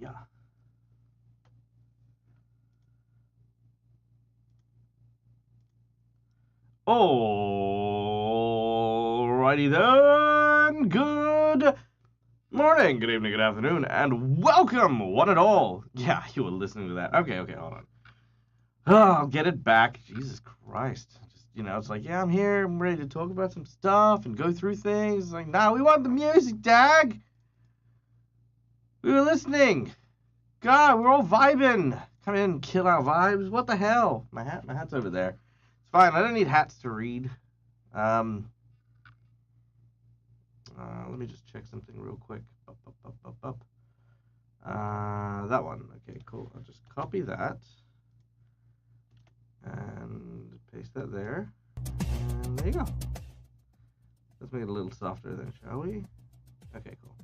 Yeah. Alrighty then. Good morning, good evening, good afternoon, and welcome, one and all. Yeah, you were listening to that. Okay, hold on. Oh, I'll get it back. Jesus Christ. Just, it's like, yeah, I'm here. I'm ready to talk about some stuff and go through things. It's like, nah, we want the music, Dag. We were listening. God, we're all vibing. Come in and kill our vibes. What the hell? My hat's over there. It's fine. I don't need hats to read. Let me just check something real quick. That one. Okay, cool. I'll just copy that. And paste that there. And there you go. Let's make it a little softer then, shall we? Okay, cool.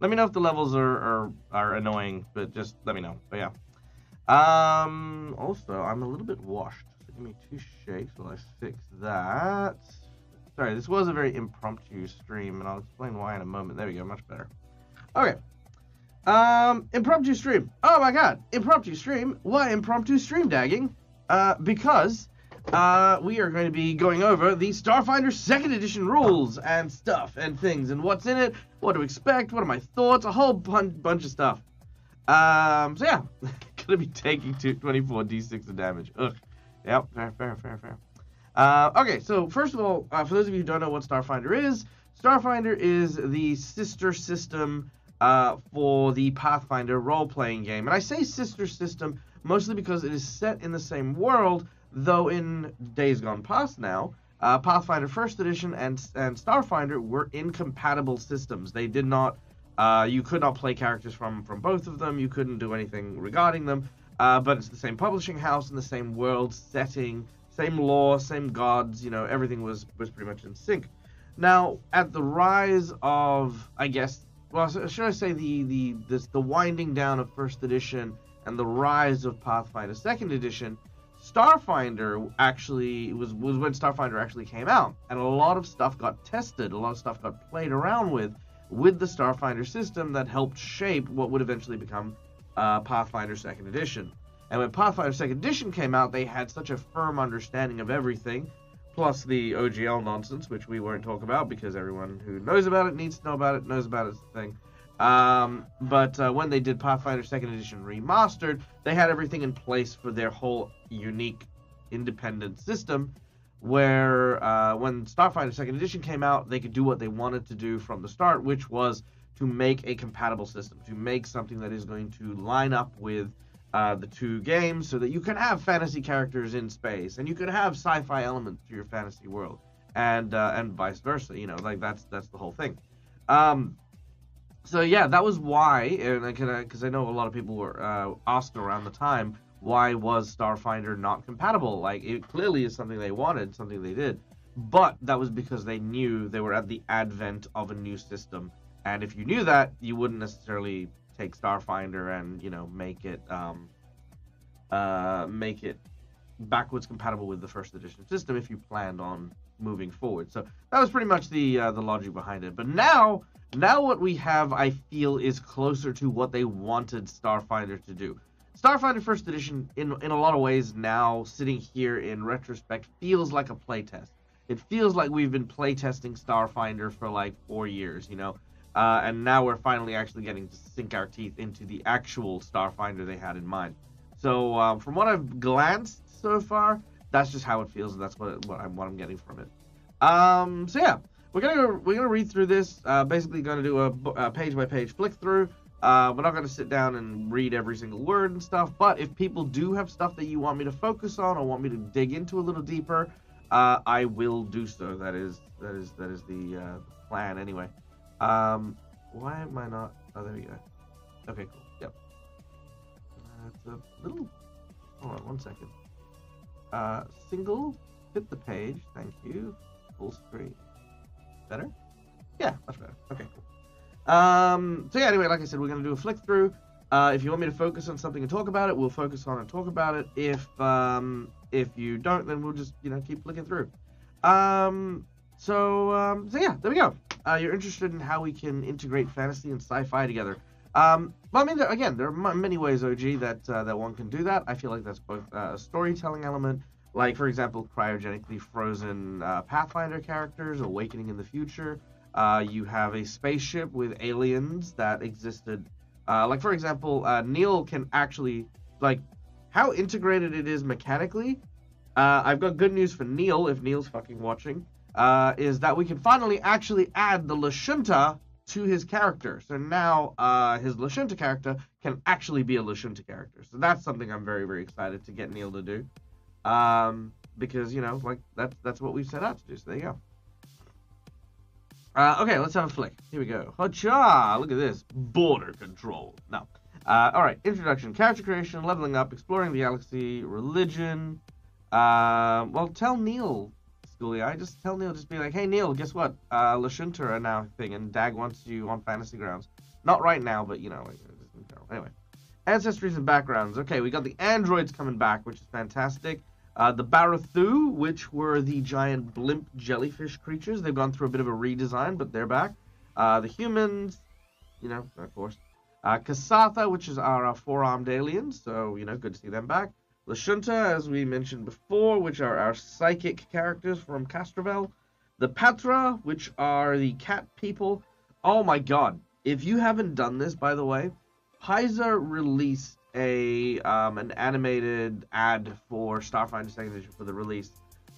Let me know if the levels are annoying, but just let me know. But yeah. Also, I'm a little bit washed. So give me 2 shakes while I fix that. Sorry, this was a very impromptu stream, and I'll explain why in a moment. There we go, much better. Okay. Impromptu stream. Oh my god, impromptu stream. Why impromptu stream dagging? Because we are going to be going over the Starfinder 2nd Edition rules and stuff and things and what's in it, what to expect, what are my thoughts, a whole bunch of stuff. So yeah, gonna be taking 24 d6 of damage. Ugh. Yep, fair. Okay, so first of all, for those of you who don't know what Starfinder is the sister system for the Pathfinder role-playing game. And I say sister system mostly because it is set in the same world, though in days gone past now, Pathfinder 1st Edition and Starfinder were incompatible systems. They did not, you could not play characters from both of them, you couldn't do anything regarding them, but it's the same publishing house and the same world setting, same lore, same gods, everything was pretty much in sync. Now, at the rise of, I guess, well, should I say the winding down of 1st Edition and the rise of Pathfinder 2nd Edition, Starfinder actually was when Starfinder actually came out, and a lot of stuff got tested, a lot of stuff got played around with the Starfinder system that helped shape what would eventually become Pathfinder 2nd Edition. And when Pathfinder 2nd Edition came out, they had such a firm understanding of everything, plus the OGL nonsense, which we won't talk about because everyone who knows about it needs to know about it, knows about it's the thing. But when they did Pathfinder 2nd Edition Remastered, they had everything in place for their whole unique independent system, where when Starfinder 2nd Edition came out, they could do what they wanted to do from the start, which was to make a compatible system, to make something that is going to line up with the 2 games so that you can have fantasy characters in space, and you can have sci-fi elements to your fantasy world, and vice versa, like that's the whole thing. So yeah, that was why, and because I know a lot of people were asked around the time, why was Starfinder not compatible? Like, it clearly is something they wanted, something they did, but that was because they knew they were at the advent of a new system, and if you knew that, you wouldn't necessarily take Starfinder and make it backwards compatible with the 1st Edition system if you planned on moving forward. So that was pretty much the logic behind it. But now what we have, I feel, is closer to what they wanted Starfinder to do. Starfinder 1st Edition, in a lot of ways now, sitting here in retrospect, feels like a playtest. It feels like we've been playtesting Starfinder for like 4 years, and now we're finally actually getting to sink our teeth into the actual Starfinder they had in mind. So from what I've glanced so far, that's just how it feels, and that's what I'm getting from it. So yeah, we're gonna read through this. Basically, gonna do a page by page flick through. We're not gonna sit down and read every single word and stuff. But if people do have stuff that you want me to focus on or want me to dig into a little deeper, I will do so. That is the plan anyway. Why am I not? Oh, there we go. Okay, cool. Yep. It's a little. Hold on 1 second. Single. Hit the page. Thank you. Full screen. Better? Yeah, much better. Okay, cool. So yeah, anyway, like I said, we're gonna do a flick through. If you want me to focus on something and talk about it, we'll focus on and talk about it. If you don't, then we'll just keep flicking through. So yeah, there we go. You're interested in how we can integrate fantasy and sci-fi together. Well, I mean, again, there are many ways, OG, that one can do that. I feel like that's both a storytelling element, like, for example, cryogenically frozen Pathfinder characters, Awakening in the Future. You have a spaceship with aliens that existed. Like, for example, Neil can actually, like, how integrated it is mechanically. I've got good news for Neil, if Neil's fucking watching, is that we can finally actually add the Lashunta to his character. So now his Lashunta character can actually be a Lashunta character. So that's something I'm very, very excited to get Neil to do. Because, you know, like, that's what we've set out to do. So there you go. Okay, let's have a flick. Here we go. Hacha! Look at this. Border control. No. Alright, introduction. Character creation, leveling up, exploring the galaxy, religion. Well, tell Neil, Schoolie. Just tell Neil, just be like, hey, Neil, guess what? Lashunta are now a thing, and DAG wants you on Fantasy Grounds. Not right now, but, you know, like, anyway. Ancestries and backgrounds. Okay, we got the androids coming back, which is fantastic. The Barathu, which were the giant blimp jellyfish creatures. They've gone through a bit of a redesign, but they're back. The humans, you know, of course. Kasatha, which is our four-armed aliens, so, you know, good to see them back. Lashunta, as we mentioned before, which are our psychic characters from Castrovel. The Patra, which are the cat people. Oh my god. If you haven't done this, by the way, Paizo released an animated ad for Starfinder 2nd Edition for the release.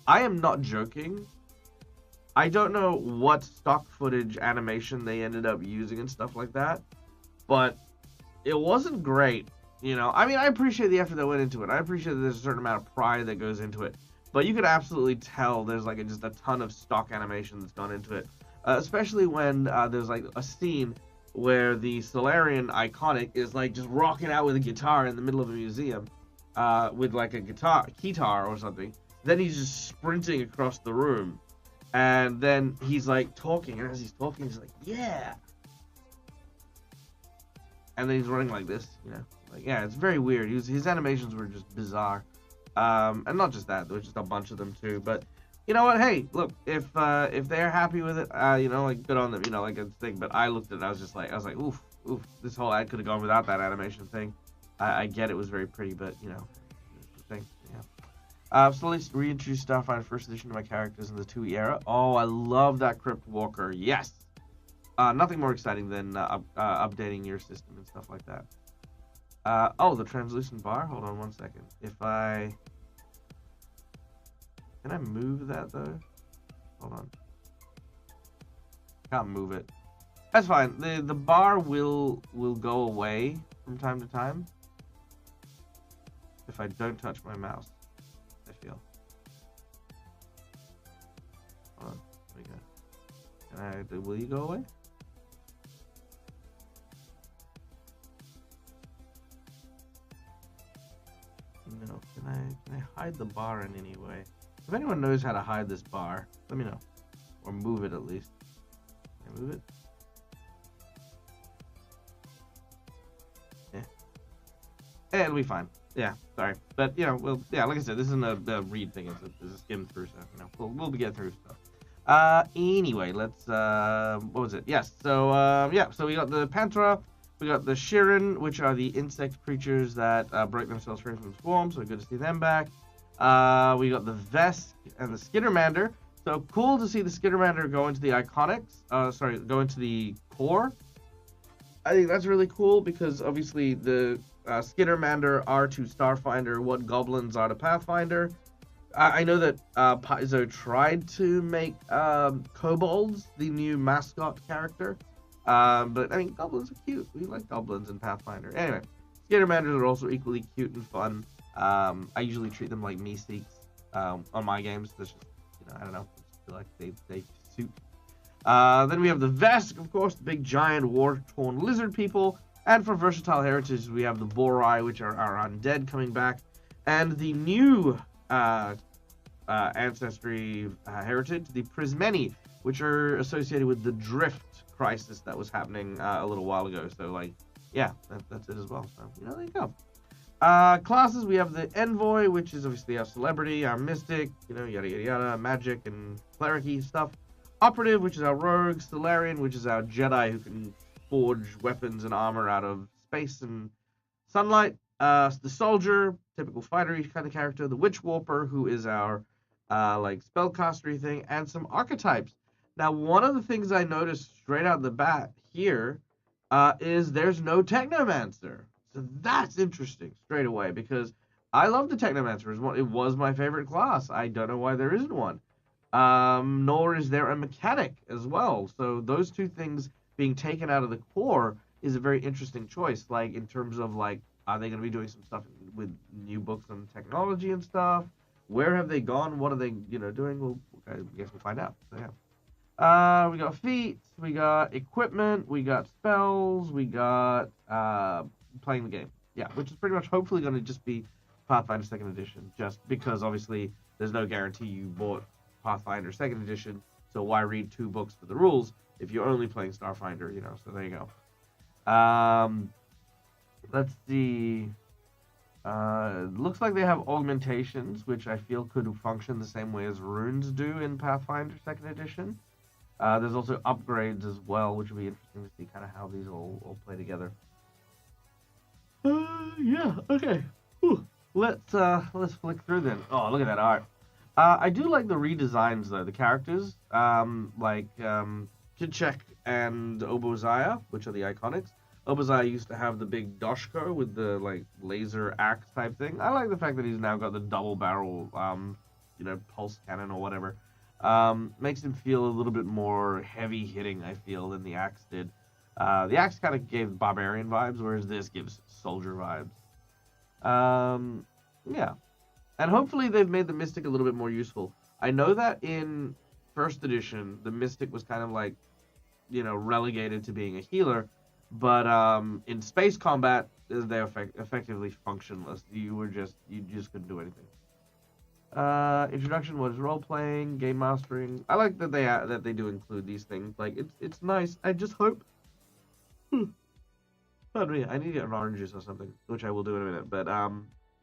I am not joking. I don't know what stock footage animation they ended up using and stuff like that, but it wasn't great. You know, I mean, I appreciate the effort that went into it. I appreciate that there's a certain amount of pride that goes into it, but you could absolutely tell there's like just a ton of stock animation that's gone into it, especially when there's like a scene where the Solarian iconic is like just rocking out with a guitar in the middle of a museum, with like a guitar or something. Then he's just sprinting across the room, and then he's like talking, and as he's talking, he's like, yeah. And then he's running like this, you know. Like, yeah, it's very weird. His animations were just bizarre. And not just that, there was just a bunch of them too. But you know what? Hey, look, if they're happy with it, you know, like, good on them, you know, like, a thing. But I looked at it, I was like, oof, this whole ad could have gone without that animation thing. I get it was very pretty, but, you know, the thing, yeah. Slowly reintroduce Starfinder First Edition to my characters in the 2E era. Oh, I love that Crypt Walker. Yes. Nothing more exciting than updating your system and stuff like that. Oh, the translucent bar? Hold on one second. Can I move that, though? Hold on. Can't move it. That's fine. The bar will go away from time to time if I don't touch my mouse, I feel. Hold on. There we go. Will you go away? No. Can I hide the bar in any way? If anyone knows how to hide this bar, let me know. Or move it at least. Can I move it? Yeah. It'll be fine. Yeah, sorry. But, you know, well, yeah, like I said, this isn't a read thing. It's a skim through stuff. You know, we'll be getting through stuff. Anyway, let's, what was it? Yes, so, yeah, so we got the Pantra. We got the Shirin, which are the insect creatures that break themselves free from swarms, so good to see them back. We got the Vesk and the Skittermander. So cool to see the Skittermander go into the Iconics. Go into the core. I think that's really cool because obviously the Skittermander are to Starfinder what goblins are to Pathfinder. I know that Paizo tried to make kobolds the new mascot character. But I mean, goblins are cute. We like goblins in Pathfinder. Anyway, Skittermanders are also equally cute and fun. I usually treat them like Meeseeks on my games. That's just, you know, I don't know. I just feel like they suit. Then we have the Vesk, of course, the big giant war-torn lizard people. And for versatile heritage, we have the Borai, which are our undead coming back, and the new ancestry heritage, the Prismeni, which are associated with the drift crisis that was happening a little while ago. So, like, yeah, that's it as well. So, you know, there you go. Classes, we have the Envoy, which is obviously our celebrity, our mystic, you know, yada yada yada, magic and cleric-y stuff. Operative, which is our rogue. Solarian, which is our Jedi who can forge weapons and armor out of space and sunlight. The soldier, typical fightery kind of character. The witch warper, who is our like spellcastery thing, and some archetypes. Now, one of the things I noticed straight out the bat here is there's no technomancer. So that's interesting straight away, because I love the technomancer. It was my favorite class. I don't know why there isn't one. Nor is there a mechanic as well. So those two things being taken out of the core is a very interesting choice. Like, in terms of, like, are they going to be doing some stuff with new books on technology and stuff? Where have they gone? What are they, doing? Well, I guess we'll find out. So, yeah. We got feats, we got equipment, we got spells, we got playing the game. Yeah, which is pretty much hopefully going to just be Pathfinder 2nd Edition, just because obviously there's no guarantee you bought Pathfinder 2nd Edition, so why read 2 books for the rules if you're only playing Starfinder, so there you go. Let's see. Looks like they have augmentations, which I feel could function the same way as runes do in Pathfinder 2nd Edition. There's also upgrades as well, which will be interesting to see kind of how these all play together. Yeah, okay. Whew. Let's flick through then. Oh, look at that art. I do like the redesigns though. The characters, like Kidchek and Oboziah, which are the iconics. Oboziah used to have the big Doshko with the like laser axe type thing. I like the fact that he's now got the double barrel, pulse cannon or whatever. Makes him feel a little bit more heavy hitting, I feel, than the axe did. The axe kind of gave barbarian vibes, whereas this gives soldier vibes. Yeah. And hopefully they've made the Mystic a little bit more useful. I know that in 1st edition, the Mystic was kind of like, relegated to being a healer. But in space combat, they're effectively functionless. You just couldn't do anything. Introduction, what is role-playing, game mastering. I like that they do include these things. Like, it's nice. I just hope... Pardon me, I need to get an orange juice or something, which I will do in a minute. But,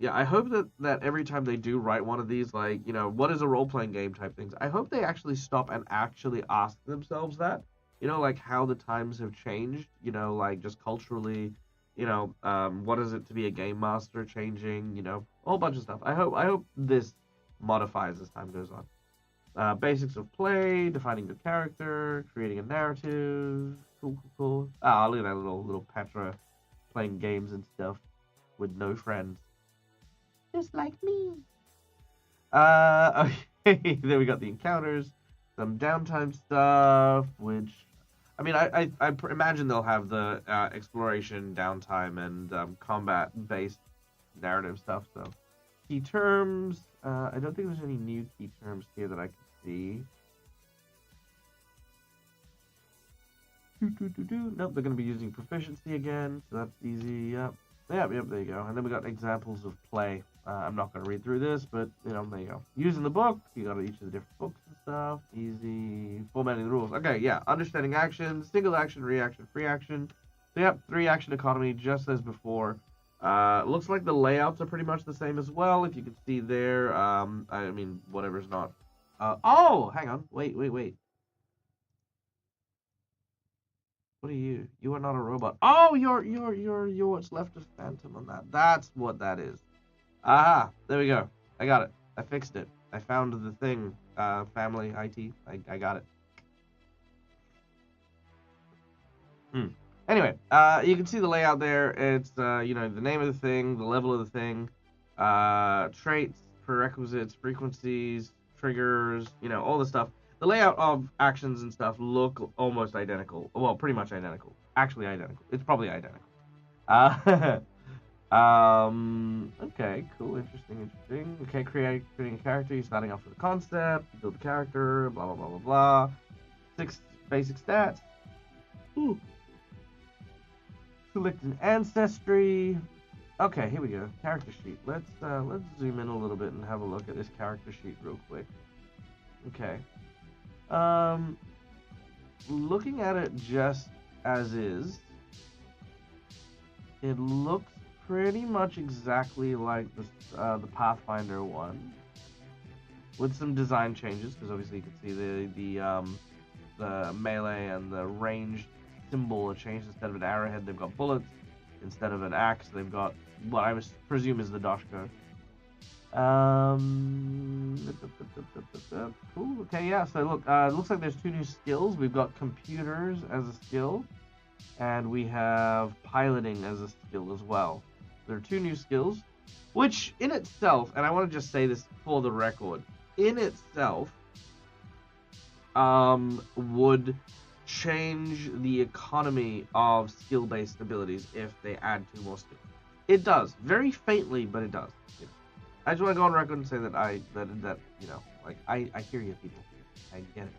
yeah, I hope that every time they do write one of these, like, what is a role-playing game type things, I hope they actually stop and actually ask themselves that. Like how the times have changed, like just culturally, what is it to be a game master changing, a whole bunch of stuff. I hope this modifies as time goes on. Basics of play, defining your character, creating a narrative. Cool. Ah, look at that little Petra playing games and stuff with no friends. Just like me. Okay, then we got the encounters, some downtime stuff, which, I mean, I imagine they'll have the exploration, downtime, and combat-based narrative stuff. So, key terms. I don't think there's any new key terms here that I can see. Nope, they're going to be using proficiency again, so that's easy. Yep, there you go. And then we got examples of play. I'm not going to read through this, but, there you go. Using the book, you got each of the different books and stuff. Easy. Formatting the rules. Okay, yeah. Understanding actions, single action, reaction, free action. So, yep, 3 action economy, just as before. Looks like the layouts are pretty much the same as well, if you can see there. I mean, whatever's not. Oh, hang on. Wait. What are you? You are not a robot. Oh, you're what's left of Phantom on that. That's what that is. Aha, there we go. I got it. I fixed it. I found the thing. Family IT. I got it. Anyway, you can see the layout there. It's, the name of the thing, the level of the thing, traits, prerequisites, frequencies, triggers, all the stuff. The layout of actions and stuff look almost identical. Well, pretty much identical. Actually identical. It's probably identical. Okay, cool, interesting. Okay, creating a character, you're starting off with a concept, you build a character, blah, blah, blah, blah, blah. 6 basic stats. Ooh. Select an ancestry. Okay, here we go. Character sheet. Let's zoom in a little bit and have a look at this character sheet real quick. Okay. Looking at it just as is, it looks pretty much exactly like the Pathfinder one, with some design changes, because obviously you can see the melee and the ranged symbol changed. Instead of an arrowhead, they've got bullets. Instead of an axe, they've got what I presume is the Doshko. Cool. Okay, yeah. So look, it looks like there's 2 new skills. We've got computers as a skill, and we have piloting as a skill as well. There are 2 new skills, which in itself, and I want to just say this for the record, in itself, would change the economy of skill-based abilities if they add 2 more skills. It does, very faintly, but it does. You know. I just want to go on record and say that I hear you people. I get it.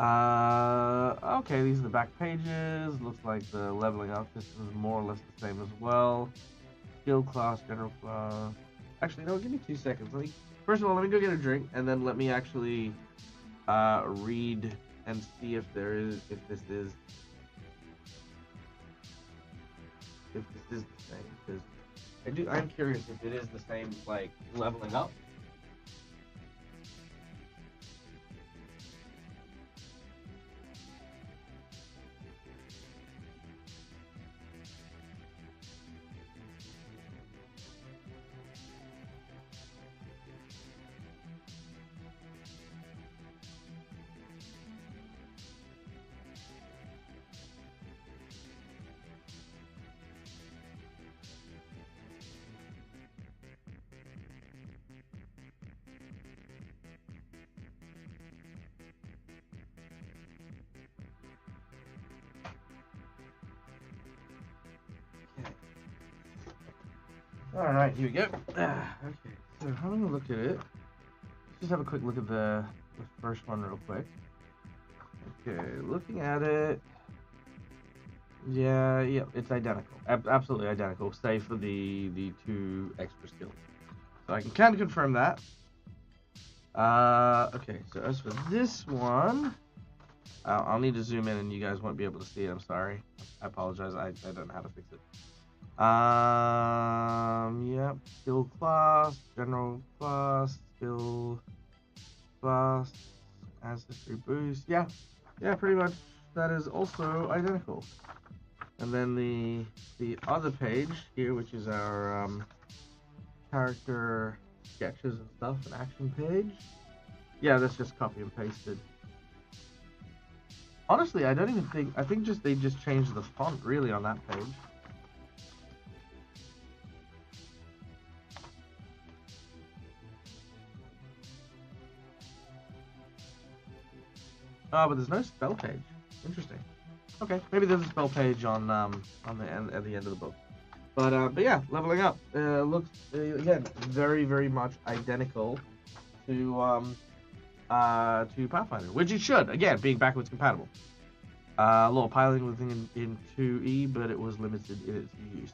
Okay, these are the back pages. Looks like the leveling up system is more or less the same as well. Skill class, general class. Actually, no, give me 2 seconds. First of all, let me go get a drink, and then let me actually read and see if this is the same. Because I'm curious if it is the same, like, leveling up. Alright, here we go. Okay, so having a look at it, let's just have a quick look at the first one real quick. Okay, looking at it, yeah, it's identical. Absolutely identical, save for the 2 extra skills. So I can kind of confirm that. Okay, so as for this one, I'll need to zoom in and you guys won't be able to see it, I'm sorry. I apologize, I don't know how to fix it. Yep, skill class, general class, skill class, ancestry boost. Yeah, pretty much that is also identical. And then the other page here, which is our character sketches and stuff, an action page. Yeah, that's just copy and pasted. Honestly, I don't even think, I think they just changed the font really on that page. Oh, but there's no spell page. Interesting. Okay, maybe there's a spell page on the end at the end of the book. But yeah, leveling up looks again very much identical to Pathfinder, which it should, again, being backwards compatible. A little piloting within in 2E, but it was limited in its use.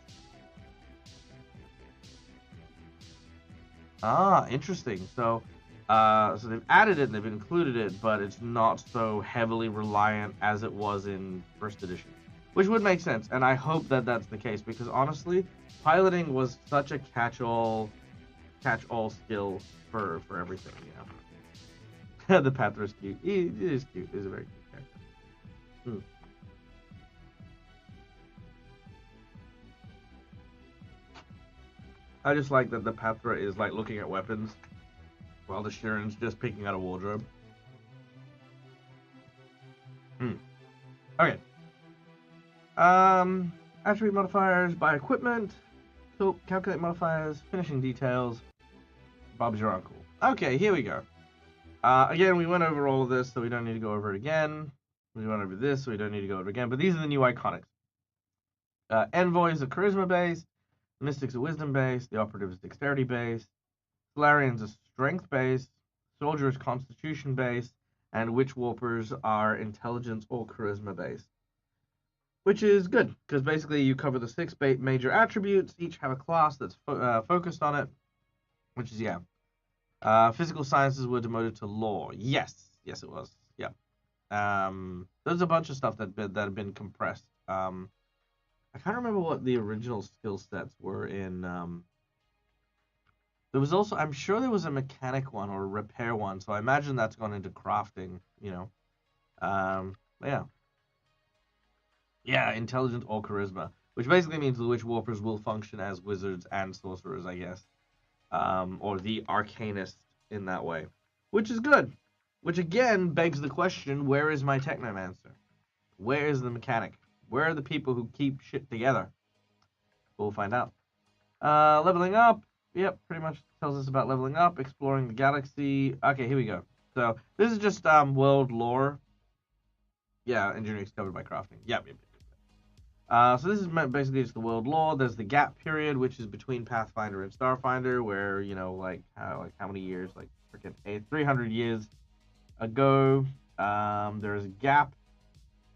Ah, interesting. So they've added it and they've included it, but it's not so heavily reliant as it was in first edition, which would make sense. And I hope that that's the case because honestly, piloting was such a catch-all skill for everything. You know, the Panther is cute. It is cute. It's a very cute character. I just like that the Panther is like looking at weapons while the Sharon's just picking out a wardrobe. Okay. Attribute modifiers, buy equipment, calculate modifiers, finishing details. Bob's your uncle. Okay, here we go. Again, we went over all of this, so we don't need to go over it again. We went over this, so we don't need to go over it again. But these are the new iconics. Envoy is a charisma base. Mystic's a wisdom base. The operative is dexterity base. Solarian's a strength base. Soldier is constitution base. And witch warpers are intelligence or charisma base. Which is good, because basically you cover the 6 major attributes. Each have a class that's focused on it. Which is, yeah. Physical sciences were demoted to law. Yes, it was. Yeah. There's a bunch of stuff that have been compressed. I can't remember what the original skill sets were in There was also, I'm sure there was a mechanic one or a repair one, so I imagine that's gone into crafting, you know. But yeah. Yeah, intelligent or charisma, which basically means the witch warpers will function as wizards and sorcerers, I guess. Or the arcanist in that way, which is good. Which again begs the question: where is my technomancer? Where is the mechanic? Where are the people who keep shit together? We'll find out. Leveling up. Yep, pretty much tells us about leveling up, exploring the galaxy. Okay, here we go. So this is just world lore. Yeah, engineering is covered by crafting. Yep. So this is basically just the world lore. There's the gap period, which is between Pathfinder and Starfinder, where like how many years, like freaking 300 years ago, there's a gap,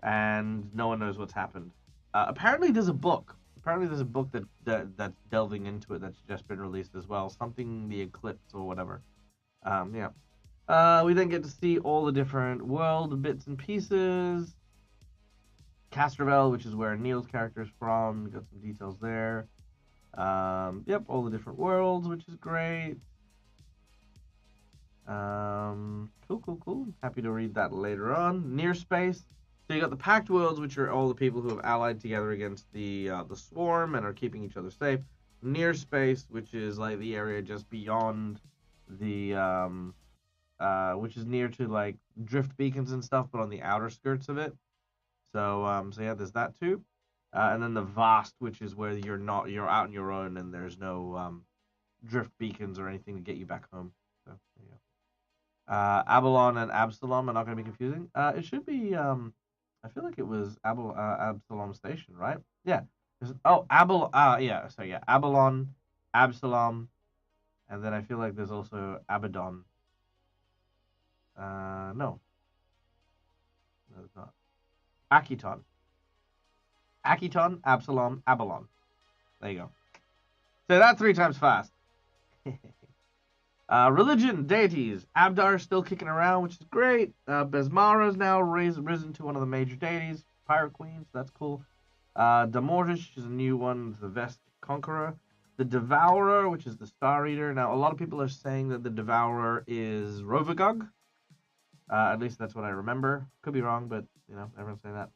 and no one knows what's happened. Apparently, there's a book. Apparently, there's a book that's delving into it that's just been released as well. Something the Eclipse or whatever. Yeah. We then get to see all the different world bits and pieces. Castrovel, which is where Neil's character is from. Got some details there. Yep, all the different worlds, which is great. Cool. Happy to read that later on. Near space. So you got the Pact Worlds, which are all the people who have allied together against the Swarm and are keeping each other safe. Near space, which is like the area just beyond the which is near to like drift beacons and stuff, but on the outer skirts of it. So yeah, there's that too. And then the Vast, which is where you're out on your own and there's no drift beacons or anything to get you back home. So there you go. Abalon and Absalom are not going to be confusing. It should be I feel like it was Absalom Station, right? Yeah. Abalon, Absalom, and then I feel like there's also Abaddon. No, it's not. Akiton, Absalom, Abalon. There you go. Say that 3 times fast. Religion, deities. Abdar's still kicking around, which is great. Besmara's now risen to one of the major deities. Pirate Queen, so that's cool. Damortish is a new one, the Vest Conqueror. The Devourer, which is the Star Eater. Now, a lot of people are saying that the Devourer is Rovagog. At least that's what I remember. Could be wrong, but, everyone's saying that.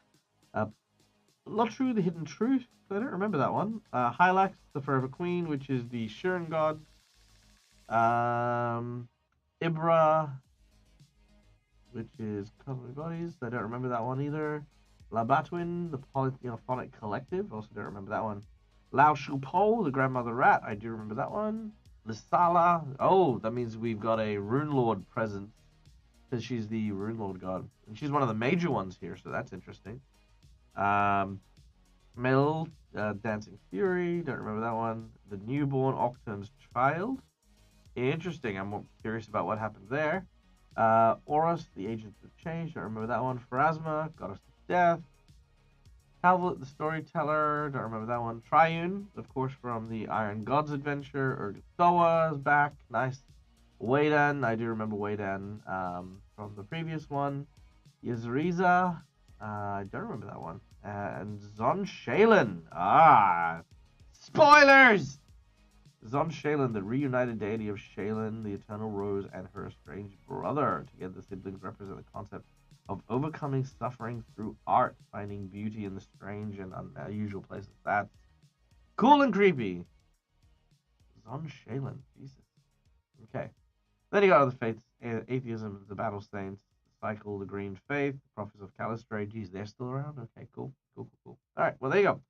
Lotru, the Hidden Truth. I don't remember that one. Hylax, the Forever Queen, which is the Shuren God. Ibra, which is Cosmic Bodies. I don't remember that one either. Labatwin, the Polyphonic Collective. Also don't remember that one. Lao Shupo, the Grandmother Rat. I do remember that one. Lysala. Oh, that means we've got a Rune Lord present. Because she's the Rune Lord God. And she's one of the major ones here, so that's interesting. Mel, Dancing Fury. Don't remember that one. The Newborn Octum's Child. Interesting. I'm curious about what happens there. Oros, the Agents of Change. Don't remember that one. Pharasma, Goddess of Death. Talbot, the Storyteller. Don't remember that one. Triune, of course, from the Iron Gods adventure. Urgathoa is back. Nice. Waydan, I do remember Waydan from the previous one. Yzriza, I don't remember that one. And Zon Shaylin. Spoilers! Zon Shaylin, the reunited deity of Shaylin, the Eternal Rose, and her estranged brother. Together, the siblings represent the concept of overcoming suffering through art, finding beauty in the strange and unusual places. That's cool and creepy. Zon Shaylin, Jesus. Okay. Then you got other faiths: Atheism, the Battle Saints, Cycle, the Green Faith, the Prophets of Calistray. Geez, they're still around? Okay, cool. All right, well, there you go.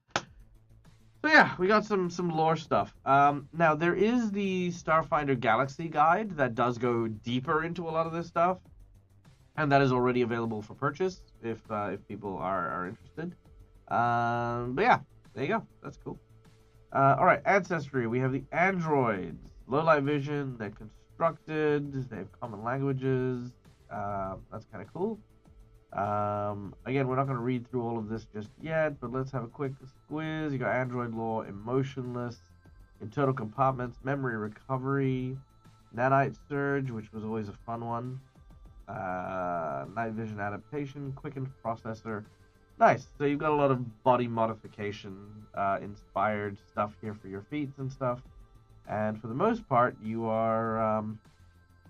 So yeah, we got some lore stuff. Now, there is the Starfinder Galaxy Guide that does go deeper into a lot of this stuff. And that is already available for purchase if people are interested. But yeah, there you go. That's cool. All right, Ancestry. We have the androids. Low light vision. They're constructed. They have common languages. That's kind of cool. Again, we're not going to read through all of this just yet, but let's have a quick squiz. You got android lore, emotionless, internal compartments, memory recovery, nanite surge, which was always a fun one. Night vision adaptation, quickened processor. Nice. So you've got a lot of body modification inspired stuff here for your feats and stuff. And for the most part, you are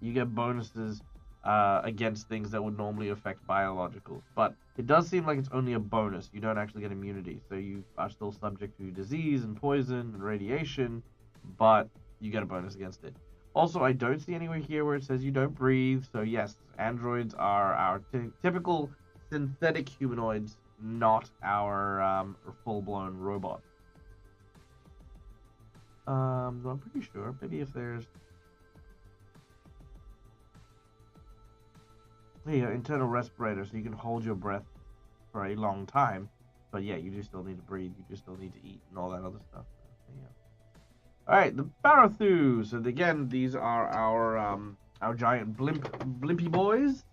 you get bonuses against things that would normally affect biologicals. But it does seem like it's only a bonus. You don't actually get immunity, so you are still subject to disease and poison and radiation, but you get a bonus against it. Also, I don't see anywhere here where it says you don't breathe. So yes, androids are our typical synthetic humanoids, not our full-blown robot. I'm pretty sure. Maybe if there's... Yeah, internal respirator, so you can hold your breath for a long time. But yeah, you do still need to breathe. You do still need to eat and all that other stuff. Yeah. All right, the Barathus. So again, these are our giant blimpy boys.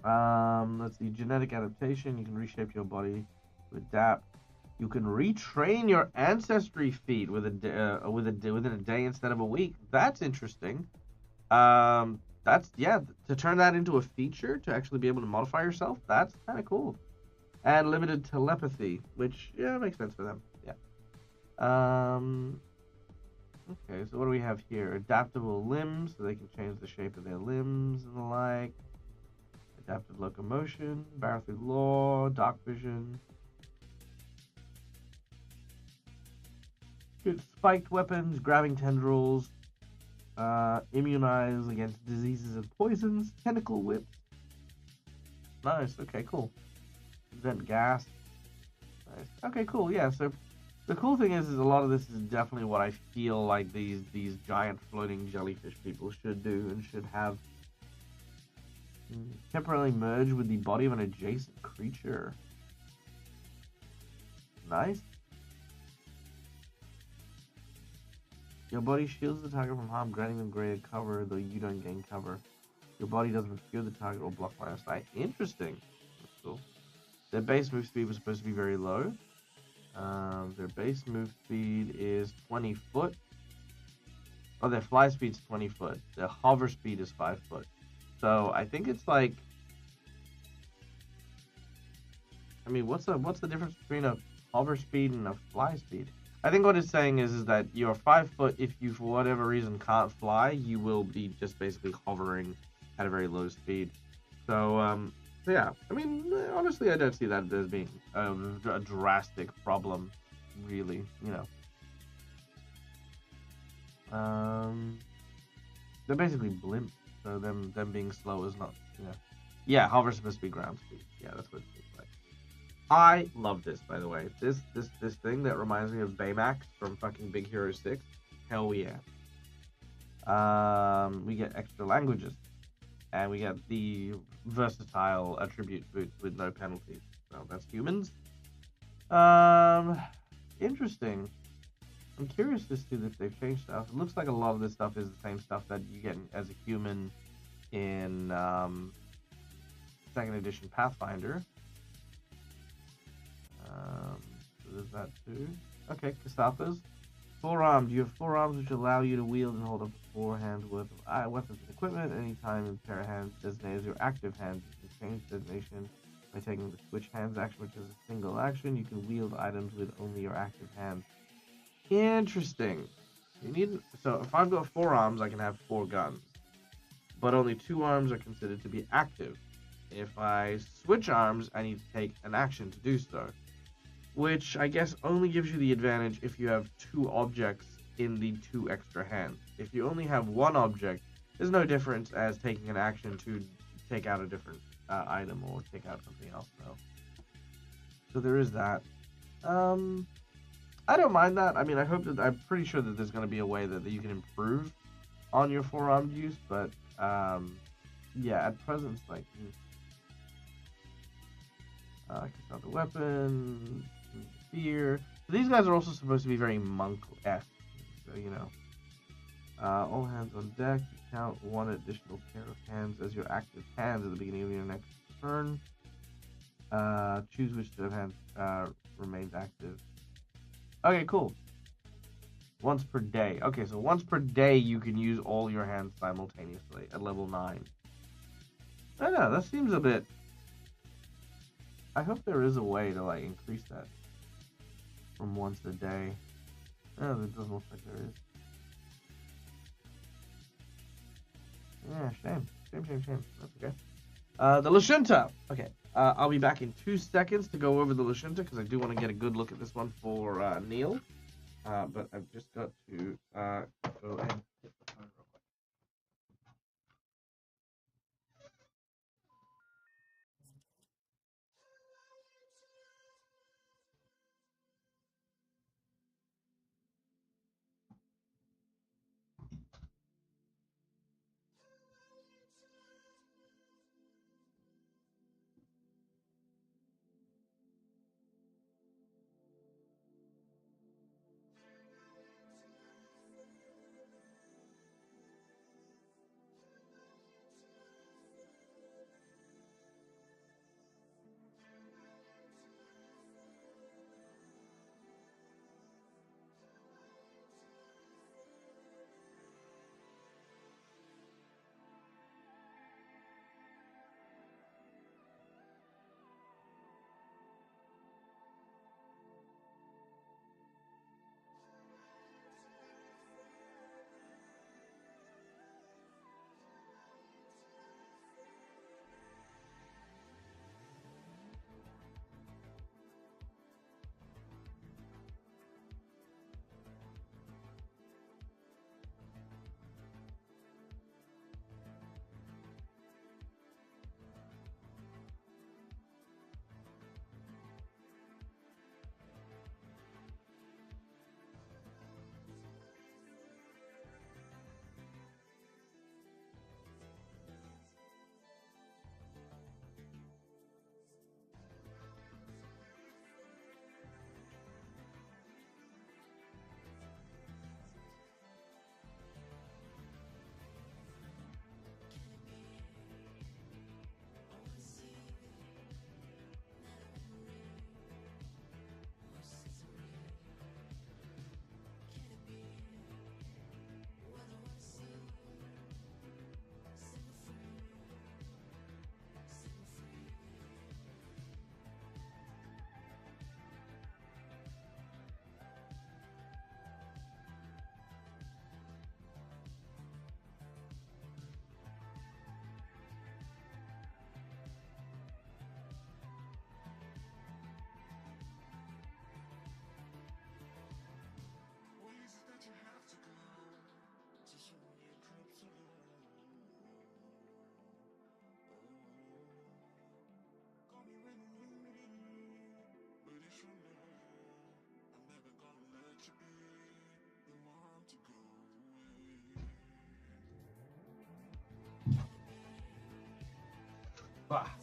Let's see, genetic adaptation. You can reshape your body to adapt. You can retrain your ancestry feat within a day instead of a week. That's interesting. That's, yeah, to turn that into a feature to actually be able to modify yourself. That's kind of cool. And limited telepathy, which, yeah, makes sense for them. Yeah. Okay, so what do we have here? Adaptable limbs, so they can change the shape of their limbs and the like. Adaptive locomotion, Barathu law, dark vision. Good spiked weapons, grabbing tendrils, immunize against diseases and poisons, tentacle whips. Nice, okay, cool. Vent gas. Nice. Okay, cool, yeah, so the cool thing is a lot of this is definitely what I feel like these giant floating jellyfish people should do and should have. Temporarily merge with the body of an adjacent creature. Nice. Your body shields the target from harm, granting them greater cover, though you don't gain cover. Your body doesn't obscure the target or block line of sight. Interesting. That's cool. Their base move speed was supposed to be very low. Their base move speed is 20 foot. Oh, their fly speed is 20 foot. Their hover speed is 5 foot. So I think it's like, I mean, what's the difference between a hover speed and a fly speed? I think what it's saying is that you're 5 foot. If you, for whatever reason, can't fly, you will be just basically hovering at a very low speed. So, yeah, I mean, honestly, I don't see that as being a drastic problem, really, you know. They're basically blimps. So them being slow is not, you know. Yeah, hover's supposed to be ground speed. Yeah, that's what it seems like. I love this, by the way. This thing that reminds me of Baymax from fucking Big Hero 6. Hell yeah. We get extra languages. And we get the versatile attribute boots with no penalties. So that's humans. Interesting. I'm curious to see if they've changed stuff. It looks like a lot of this stuff is the same stuff that you get as a human in 2nd edition Pathfinder. So there's that too. Okay, Kasathas. Forearmed. You have forearms which allow you to wield and hold up to 4 hands worth of weapons and equipment anytime in pair of hands designated as your active hand. You can change designation by taking the switch hands action, which is a single action. You can wield items with only your active hand. Interesting. So if I've got 4 arms, I can have 4 guns, but only 2 arms are considered to be active. If I switch arms, I need to take an action to do so, which I guess only gives you the advantage if you have 2 objects in the 2 extra hands. If you only have 1 object, there's no difference as taking an action to take out a different item or take out something else. So there is that. I don't mind that. I mean, I'm pretty sure that there's going to be a way that you can improve on your 4-armed use, but yeah, at present it's like, kick out the weapon, fear. So these guys are also supposed to be very monk-esque, so you know. All hands on deck. You count 1 additional pair of hands as your active hands at the beginning of your next turn. Choose which set of hands remains active. Okay, cool. Once per day. Okay, so once per day you can use all your hands simultaneously at level 9. I don't know, that seems a bit... I hope there is a way to, like, increase that from once a day. Oh, it doesn't look like there is. Yeah, shame. Shame. That's okay. The Lashunta. Okay. I'll be back in 2 seconds to go over the Lashunta because I do want to get a good look at this one for Neil. But I've just got to go and hit the phone real quick.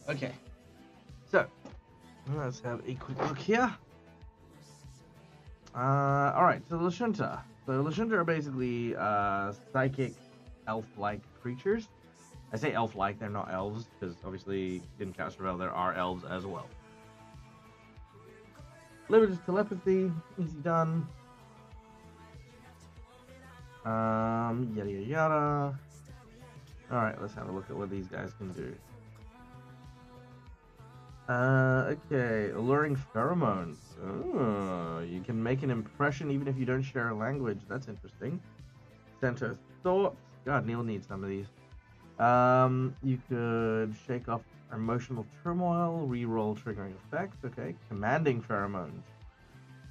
Okay. So, let's have a quick look here. Alright, so Lashunta. So Lashunta are basically psychic, elf-like creatures. I say elf-like, they're not elves, because obviously in Castrovel there are elves as well. Limited telepathy, easy done. Yada yada yada. Alright, let's have a look at what these guys can do. Okay, alluring pheromones. Oh, you can make an impression even if you don't share a language. That's interesting. Center thoughts. God, Neil needs some of these. You could shake off emotional turmoil, re-roll triggering effects. Okay, commanding pheromones.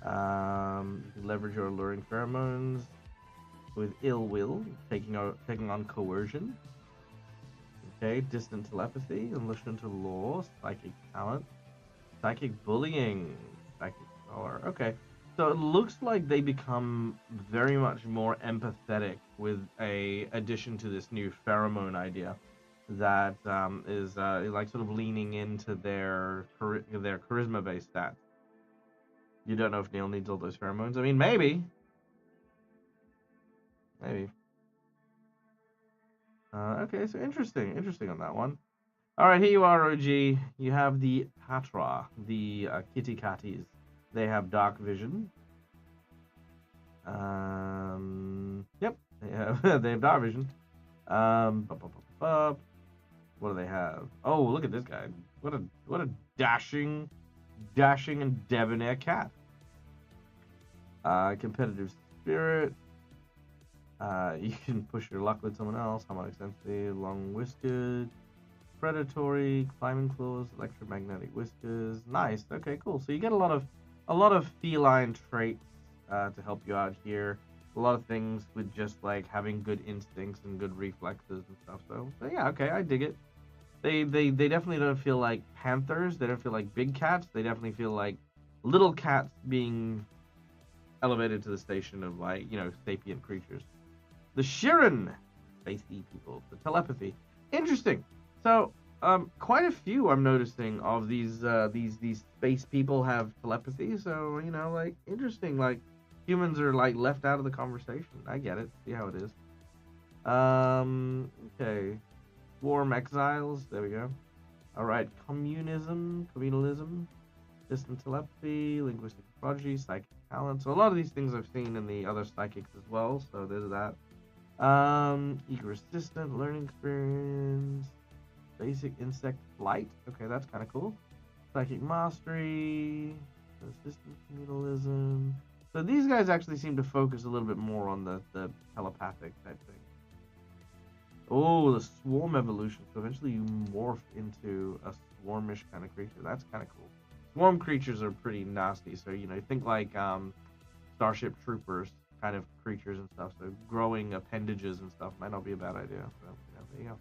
You can leverage your alluring pheromones with ill will, taking on coercion. Okay, distant telepathy, enlistment to law, psychic talent, psychic bullying, psychic power. Okay, so it looks like they become very much more empathetic with a addition to this new pheromone idea that is like sort of leaning into their charisma-based stats. You don't know if Neil needs all those pheromones. I mean, maybe. Okay, so interesting on that one. All right, here you are, OG. You have the Patra, the kitty catties. They have dark vision. Yep, they have dark vision. What do they have? Oh, look at this guy. What a dashing and debonair cat. Competitive spirit. You can push your luck with someone else. Harmonic sensitive, long-whiskered, predatory, climbing claws, electromagnetic whiskers. Nice. Okay, cool. So you get a lot of feline traits to help you out here. A lot of things with just like having good instincts and good reflexes and stuff. So yeah, okay, I dig it. They definitely don't feel like panthers. They don't feel like big cats. They definitely feel like little cats being elevated to the station of, like, you know, sapient creatures. The Shirin, spacey people, the telepathy. Interesting. So, quite a few I'm noticing of these space people have telepathy. So, you know, like, interesting. Like, humans are like left out of the conversation. I get it. See how it is. Okay. Swarm exiles. There we go. All right. Communalism, distant telepathy, linguistic prodigy, psychic talent. So a lot of these things I've seen in the other psychics as well. So there's that. Eager assistant, learning experience, basic insect flight. Okay, that's kind of cool. Psychic mastery, assistant communalism. So these guys actually seem to focus a little bit more on the telepathic type thing. Oh, the swarm evolution. So eventually you morph into a swarmish kind of creature. That's kind of cool. Swarm creatures are pretty nasty. So, you know, think like Starship Troopers kind of creatures and stuff. So growing appendages and stuff might not be a bad idea. So, you know, there you go.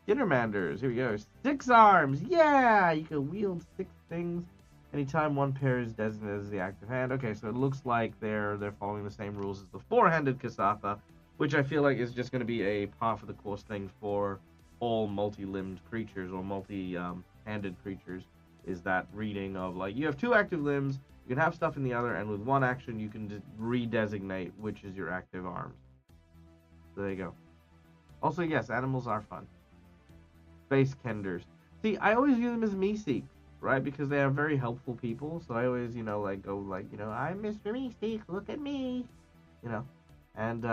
Skinnermanders. Here we go. 6 arms. Yeah! You can wield 6 things. Anytime one pair is designated as the active hand. Okay, so it looks like they're following the same rules as the 4-handed Kasatha, which I feel like is just going to be a par for the course thing for all multi-limbed creatures or multi-handed creatures, is that reading of, like, you have 2 active limbs, you can have stuff in the other, and with 1 action you can redesignate which is your active arms. So there you go. Also, yes, animals are fun. Space Kenders. See, I always view them as Meeseeks, right? Because they are very helpful people, so I always, you know, like, go, like, you know, I'm Mr. Meeseek, look at me, you know, and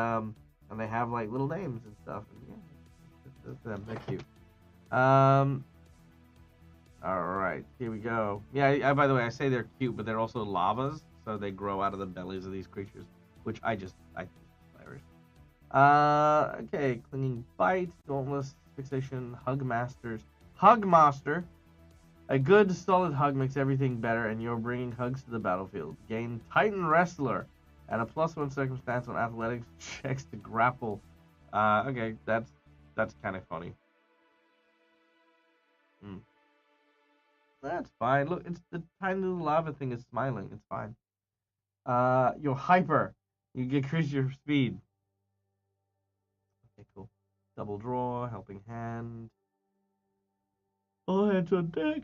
they have, like, little names and stuff, and yeah, that's them, they're cute. Alright, here we go. Yeah, by the way, I say they're cute, but they're also lavas, so they grow out of the bellies of these creatures, which I think is hilarious. Okay, clinging bite, dauntless, fixation, hug masters. Hug master. A good, solid hug makes everything better, and you're bringing hugs to the battlefield. Gain Titan Wrestler, and a +1 circumstance on athletics checks to grapple. Okay, that's kind of funny. That's fine. Look, it's the tiny little lava thing is smiling. It's fine. You're hyper. You increase your speed. Okay, cool. Double draw, helping hand. All hands on deck.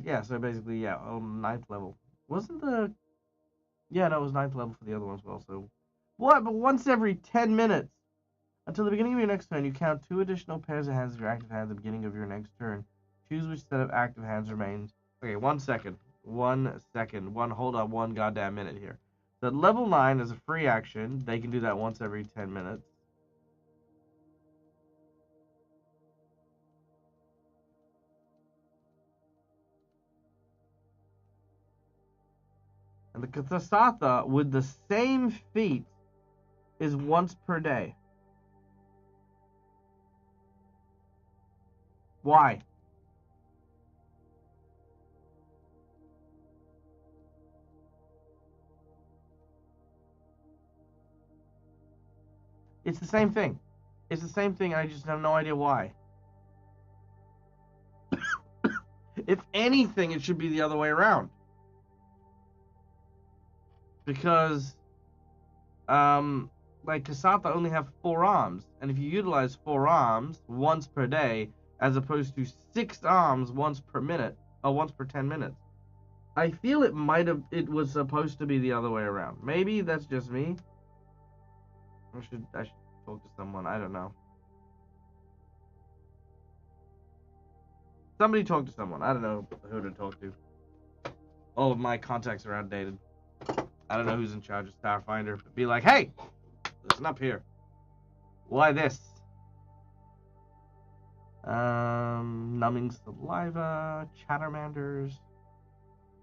Yeah, so basically, yeah, on 9th level. Wasn't the... Yeah, no, it was 9th level for the other one as well, so... What? But once every 10 minutes! Until the beginning of your next turn, you count 2 additional pairs of hands of your active hand at the beginning of your next turn. Choose which set of active hands remains. Okay, 1 second. 1 second. Hold on 1 goddamn minute here. So at level 9 is a free action. They can do that once every 10 minutes. And the Kasatha, with the same feat, is once per day. Why? It's the same thing. It's the same thing, and I just have no idea why. If anything, it should be the other way around. Because, like, Kasatha only have 4 arms, and if you utilize 4 arms once per day, as opposed to 6 arms once per minute, or once per 10 minutes, I feel it was supposed to be the other way around. Maybe that's just me. I should talk to someone. I don't know. Somebody talk to someone. I don't know who to talk to. All of my contacts are outdated. I don't know who's in charge of Starfinder, but be like, hey, listen up here. Why this? Numbing saliva, Chattermanders.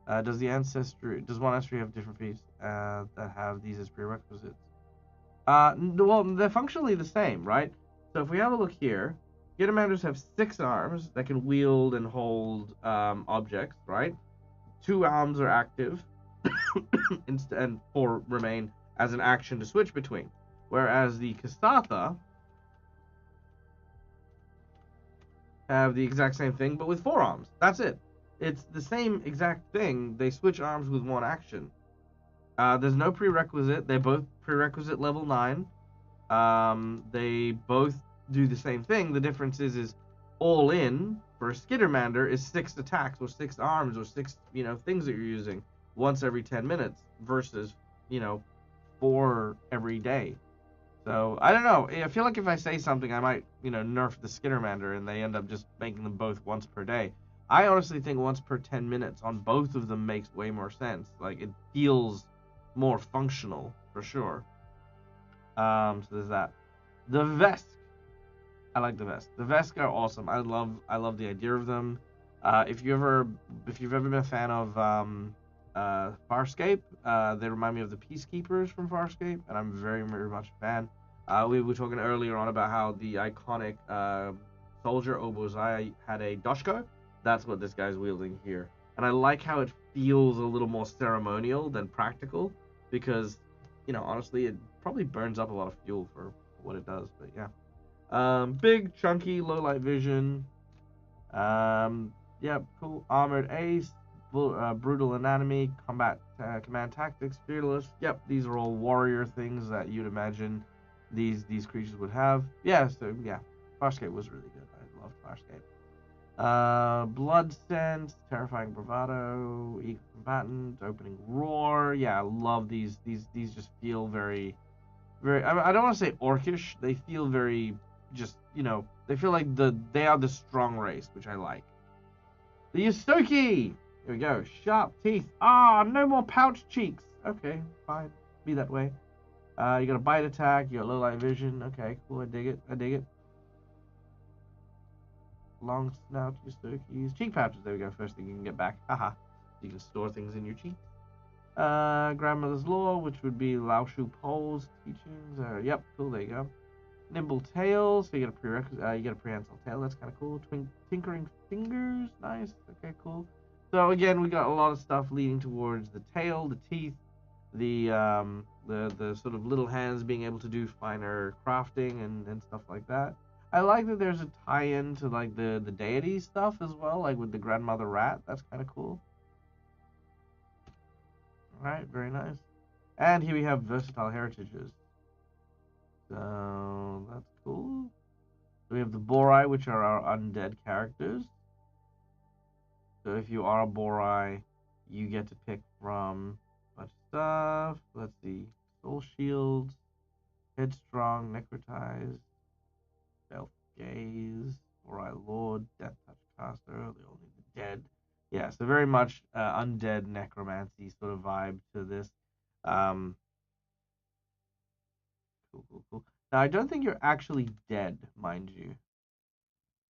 Does one ancestry have different feats that have these as prerequisites? Well, they're functionally the same, right? So if we have a look here, Gittermanders have 6 arms that can wield and hold objects, right? 2 arms are active, and 4 remain as an action to switch between. Whereas the Kasatha have the exact same thing, but with 4 arms. That's it. It's the same exact thing. They switch arms with 1 action. There's no prerequisite. They're both prerequisite level 9. They both do the same thing. The difference is all in for a Skittermander is 6 attacks or 6 arms or 6 things that you're using once every 10 minutes versus 4 every day. So I don't know. I feel like if I say something, I might nerf the Skittermander and they end up just making them both once per day. I honestly think once per 10 minutes on both of them makes way more sense. Like, it feels more functional for sure. So there's that. The Vesk. I like the Vesk. The Vesk are awesome. I love the idea of them. If you've ever been a fan of Farscape, they remind me of the Peacekeepers from Farscape, and I'm very, very much a fan. We were talking earlier on about how the iconic soldier Obozai had a Doshko. That's what this guy's wielding here. And I like how it feels a little more ceremonial than practical, because, honestly, it probably burns up a lot of fuel for what it does, but yeah. Big, chunky, low light vision. Yeah, cool. Armored ace, brutal anatomy, command tactics, fearless. Yep, these are all warrior things that you'd imagine these creatures would have. Yeah, so yeah, Farscape was really good. I love Farscape. Blood sense, terrifying bravado, eager combatant, opening roar. Yeah, I love these. These just feel very, very. I don't want to say orcish. They feel very just they feel like they are the strong race, which I like. The Yosoki! Here we go. Sharp teeth. No more pouch cheeks. Okay, fine. Be that way. You got a bite attack. You got low light vision. Okay, cool. I dig it. Long snout Yosokis. Cheek pouches. There we go. First thing you can get back. Haha. You can store things in your cheeks. Grandmother's Law, which would be Laoshu Pole's teachings. Yep, cool. There you go. Nimble tail, so you get a prerequisite. You get a prehensile tail. That's kind of cool. Tinkering fingers, nice. Okay, cool. So again, we got a lot of stuff leading towards the tail, the teeth, the sort of little hands being able to do finer crafting and stuff like that. I like that there's a tie-in to like the deity stuff as well, like with the grandmother rat. That's kind of cool. All right, very nice. And here we have versatile heritages. So that's cool. So we have the Borai, which are our undead characters. So if you are a Borai, you get to pick from a bunch of stuff. Let's see. Soul Shields, Headstrong, Necrotize, Stealth Gaze, Borai Lord, Death Touch Caster, they all need the dead. Yeah, so very much undead necromancy sort of vibe to this. Cool. Now, I don't think you're actually dead, mind you.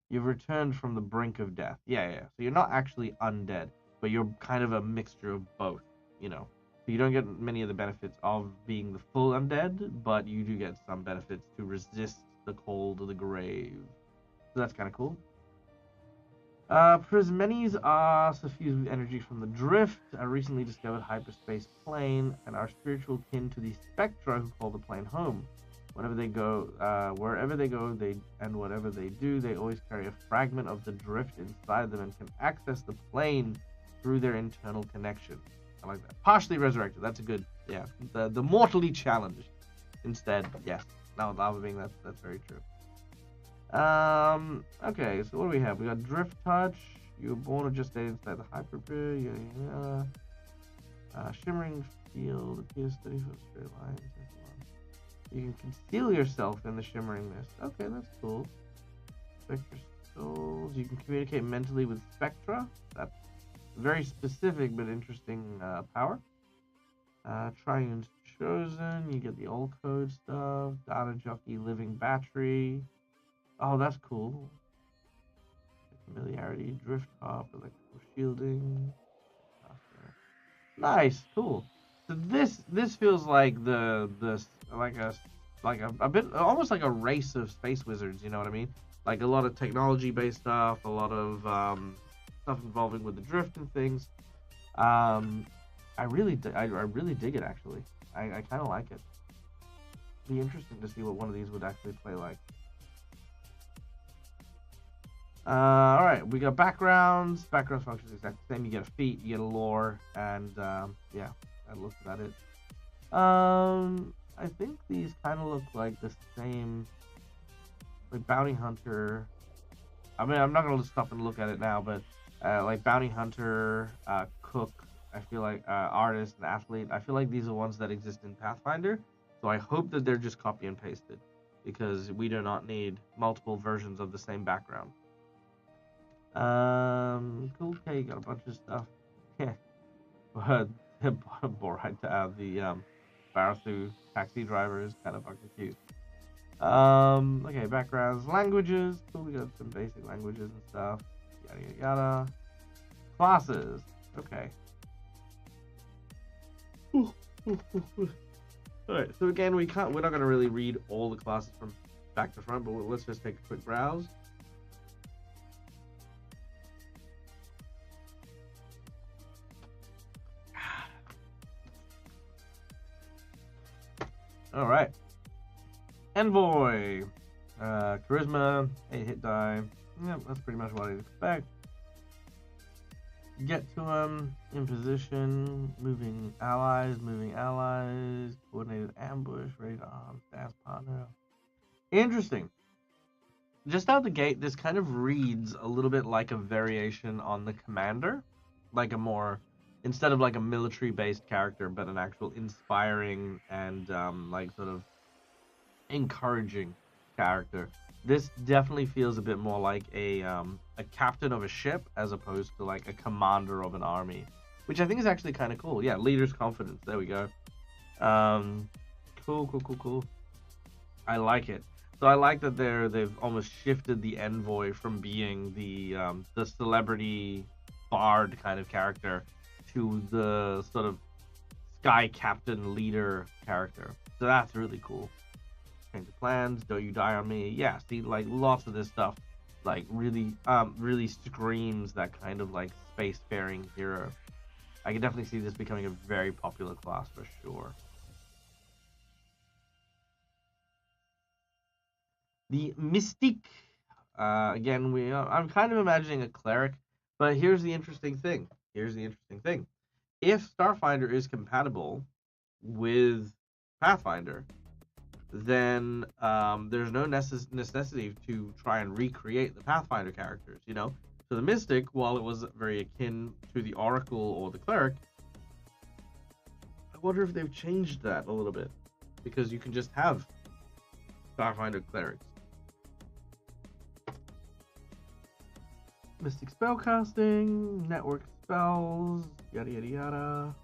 You've returned from the brink of death. Yeah. So you're not actually undead, but you're kind of a mixture of both, So you don't get many of the benefits of being the full undead, but you do get some benefits to resist the cold of the grave. So that's kind of cool. Prismenes are suffused with energy from the drift, a recently discovered hyperspace plane, and are spiritual kin to the Spectra who call the plane home. Whenever they go, wherever they go, and whatever they do, they always carry a fragment of the drift inside them and can access the plane through their internal connection. I like that. Partially resurrected. That's a good, yeah. The mortally challenged. Instead, yes. Now, lava being that's very true. Okay. So what do we have? We got drift touch. You were born or just stayed inside the hyperpure. Shimmering field appears steady for straight lines. You can conceal yourself in the shimmering mist. Okay, that's cool. Spectra souls. You can communicate mentally with Spectra. That's very specific but interesting power. Triune's Chosen. You get the old code stuff. Data Jockey Living Battery. Oh, that's cool. Familiarity, Drift Hop, Electrical Shielding. Nice, cool. So this feels like the like a bit almost like a race of space wizards. You know what I mean? Like a lot of technology based stuff, a lot of stuff involving with the drift and things. Um, I really dig it actually. I kind of like it. Be interesting to see what one of these would actually play like. All right, we got backgrounds. Background functions exactly the same. You get a feat, you get a lore, and yeah, that looks about it. I think these kind of look like the same, like bounty hunter. I mean, I'm not gonna stop and look at it now, but like bounty hunter, cook. I feel like artist and athlete. I feel like these are ones that exist in Pathfinder. So I hope that they're just copy and pasted, because we do not need multiple versions of the same background. Cool. Okay, you got a bunch of stuff. Yeah, but Borite to add the Barathu taxi driver is kind of fucking cute. Okay, backgrounds, languages. Cool, we got some basic languages and stuff. Yada yada yada. Classes. Okay. Alright, so again, we're not gonna really read all the classes from back to front, but let's just take a quick browse. Alright. Envoy. Charisma, 8 hit die. Yep, that's pretty much what I'd expect. Get to him, in position, moving allies, coordinated ambush, radar, fast partner. Interesting. Just out the gate, this kind of reads a little bit like a variation on the commander, like a more, instead of like a military-based character, but an actual inspiring and like sort of encouraging character. This definitely feels a bit more like a captain of a ship as opposed to like a commander of an army, which I think is actually kind of cool. Yeah, leader's confidence. There we go. Cool. I like it. So I like that they've almost shifted the envoy from being the celebrity bard kind of character to the sort of sky captain leader character. So that's really cool. Change of plans, don't you die on me. Yeah, see, like lots of this stuff like really screams that kind of like spacefaring hero. I can definitely see this becoming a very popular class for sure. The Mystique. Again, I'm kind of imagining a cleric, but here's the interesting thing. If Starfinder is compatible with Pathfinder, then there's no necessity to try and recreate the Pathfinder characters, you know? So the Mystic, while it was very akin to the Oracle or the Cleric, I wonder if they've changed that a little bit. Because you can just have Starfinder Clerics. Mystic spellcasting, network spells, yada yada yada.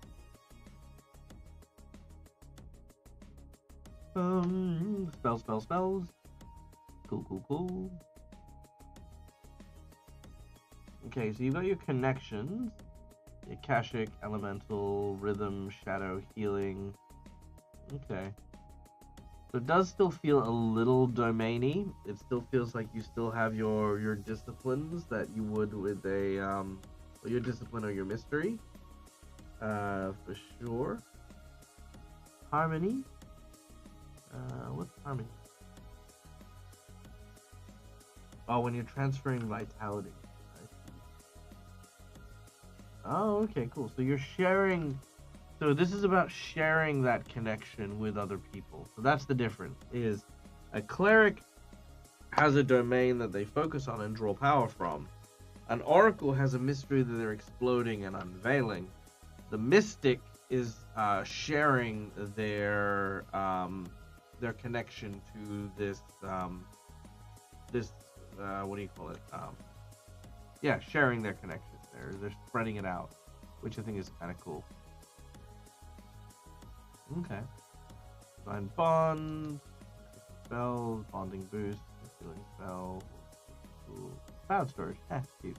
Spells. Cool. Okay, so you've got your connections. Your Akashic, Elemental, Rhythm, Shadow, Healing. Okay. So it does still feel a little domainy. It still feels like you still have your disciplines that you would with a your discipline or your mystery. For sure. Harmony. What's harmony? Oh, when you're transferring vitality. Oh, okay, cool. So you're sharing. So this is about sharing that connection with other people. So that's the difference. Is a cleric has a domain that they focus on and draw power from. An oracle has a mystery that they're exploding and unveiling. The mystic is sharing their connection to this what do you call it? Yeah, sharing their connection. They're spreading it out, which I think is kind of cool. Okay. Divine bond, spells, bonding boost, healing spell, cool. Cloud storage, cute.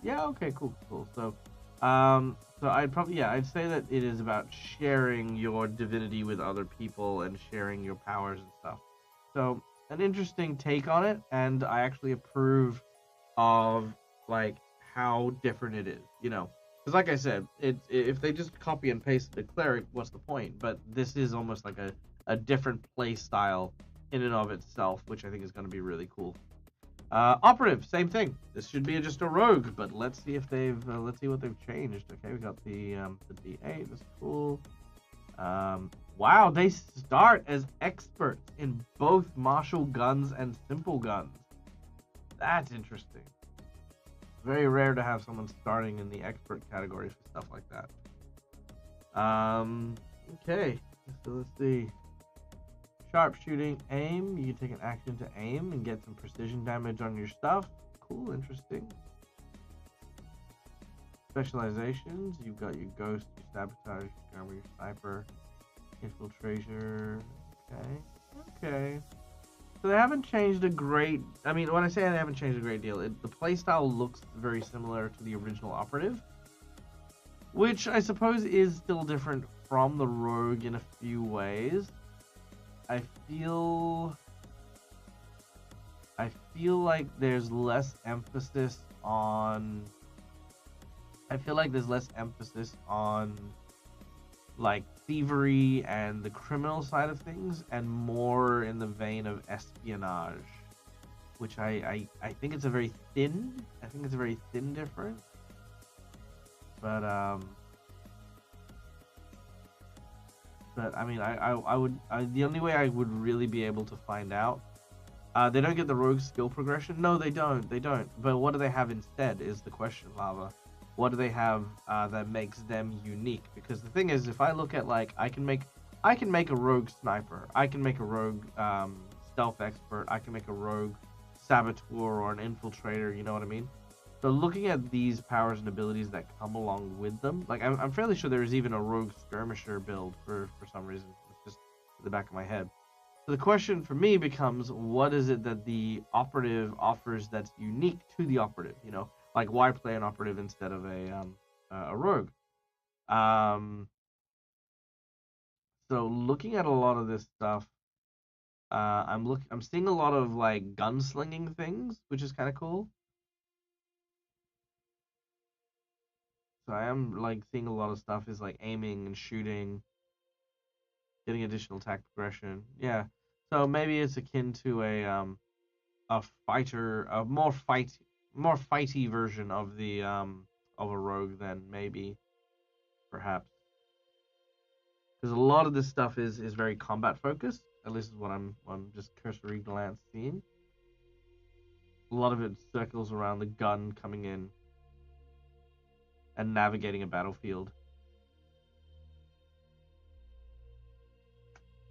Yeah, okay, cool. So, So I'd say that it is about sharing your divinity with other people and sharing your powers and stuff. So an interesting take on it, and I actually approve of like how different it is, you know. Because like I said, if they just copy and paste the cleric, what's the point? But this is almost like a different play style in and of itself, which I think is going to be really cool. Operative, same thing. This should be just a rogue, but let's see if let's see what they've changed. Okay, we got the D8. That's cool. Wow, they start as experts in both martial guns and simple guns. That's interesting. Very rare to have someone starting in the expert category for stuff like that. Okay, so let's see. Sharpshooting, aim. You can take an action to aim and get some precision damage on your stuff. Cool, interesting. Specializations. You've got your ghost, your sabotage, your armor, your sniper, infiltrator. Okay. So they haven't changed a great... I mean, when I say they haven't changed a great deal, the playstyle looks very similar to the original operative, which I suppose is still different from the rogue in a few ways. I feel like there's less emphasis on... like thievery and the criminal side of things, and more in the vein of espionage, which I think it's a very thin difference. But I mean, the only way I would really be able to find out, they don't get the rogue skill progression. No, they don't. But what do they have instead is the question, Lava. What do they have that makes them unique? Because the thing is, if I look at, like, I can make a rogue sniper, I can make a rogue stealth expert, I can make a rogue saboteur or an infiltrator, you know what I mean? So looking at these powers and abilities that come along with them, like, I'm fairly sure there's even a rogue skirmisher build for some reason. It's just in the back of my head. So the question for me becomes, what is it that the operative offers that's unique to the operative, you know? Like, why play an operative instead of a rogue? So looking at a lot of this stuff, I'm seeing a lot of like gunslinging things, which is kind of cool. So I am like seeing a lot of stuff is like aiming and shooting, getting additional attack progression. Yeah. So maybe it's akin to a fighter, a more fighty version of the of a rogue than maybe, perhaps, because a lot of this stuff is very combat focused. At least is what I'm just cursory glance seeing. A lot of it circles around the gun coming in and navigating a battlefield.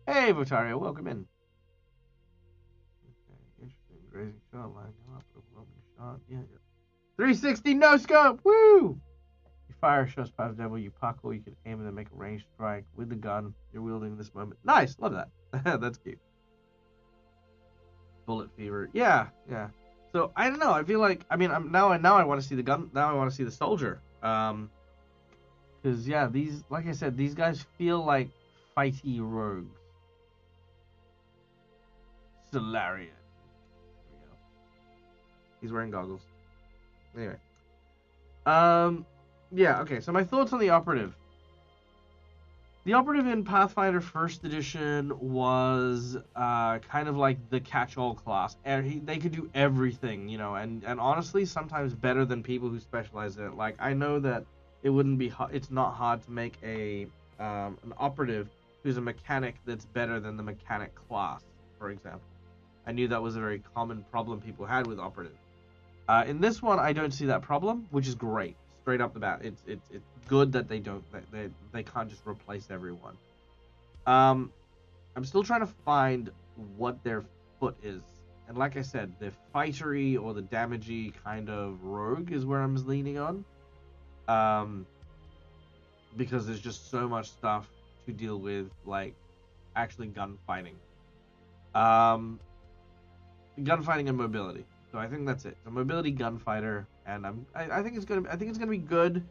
Hey, Votario, welcome in. Okay, interesting. Grazing shot, lining up, overwhelming shot. Yeah. 360 no scope. Woo! You fire shots past devil. You parkour. You can aim and then make a ranged strike with the gun you're wielding in this moment. Nice, love that. That's cute. Bullet fever. Yeah. So I don't know. I feel like, I mean, now I want to see the gun. Now I want to see the soldier. Because yeah, these, like I said, these guys feel like fighty rogues. Solarian. There we go. He's wearing goggles. Anyway. Yeah. Okay. So my thoughts on the operative. The operative in Pathfinder First Edition was kind of like the catch-all class. They could do everything, you know, and honestly, sometimes better than people who specialize in it. Like, I know that it's not hard to make an operative who's a mechanic that's better than the mechanic class, for example. I knew that was a very common problem people had with operative. In this one, I don't see that problem, which is great. Straight up the bat, it's good that they can't just replace everyone. I'm still trying to find what their foot is, and like I said, the fightery or the damagey kind of rogue is where I'm leaning on, because there's just so much stuff to deal with, like actually gunfighting, gunfighting and mobility. So I think that's it. A mobility gunfighter, and I think it's gonna be good.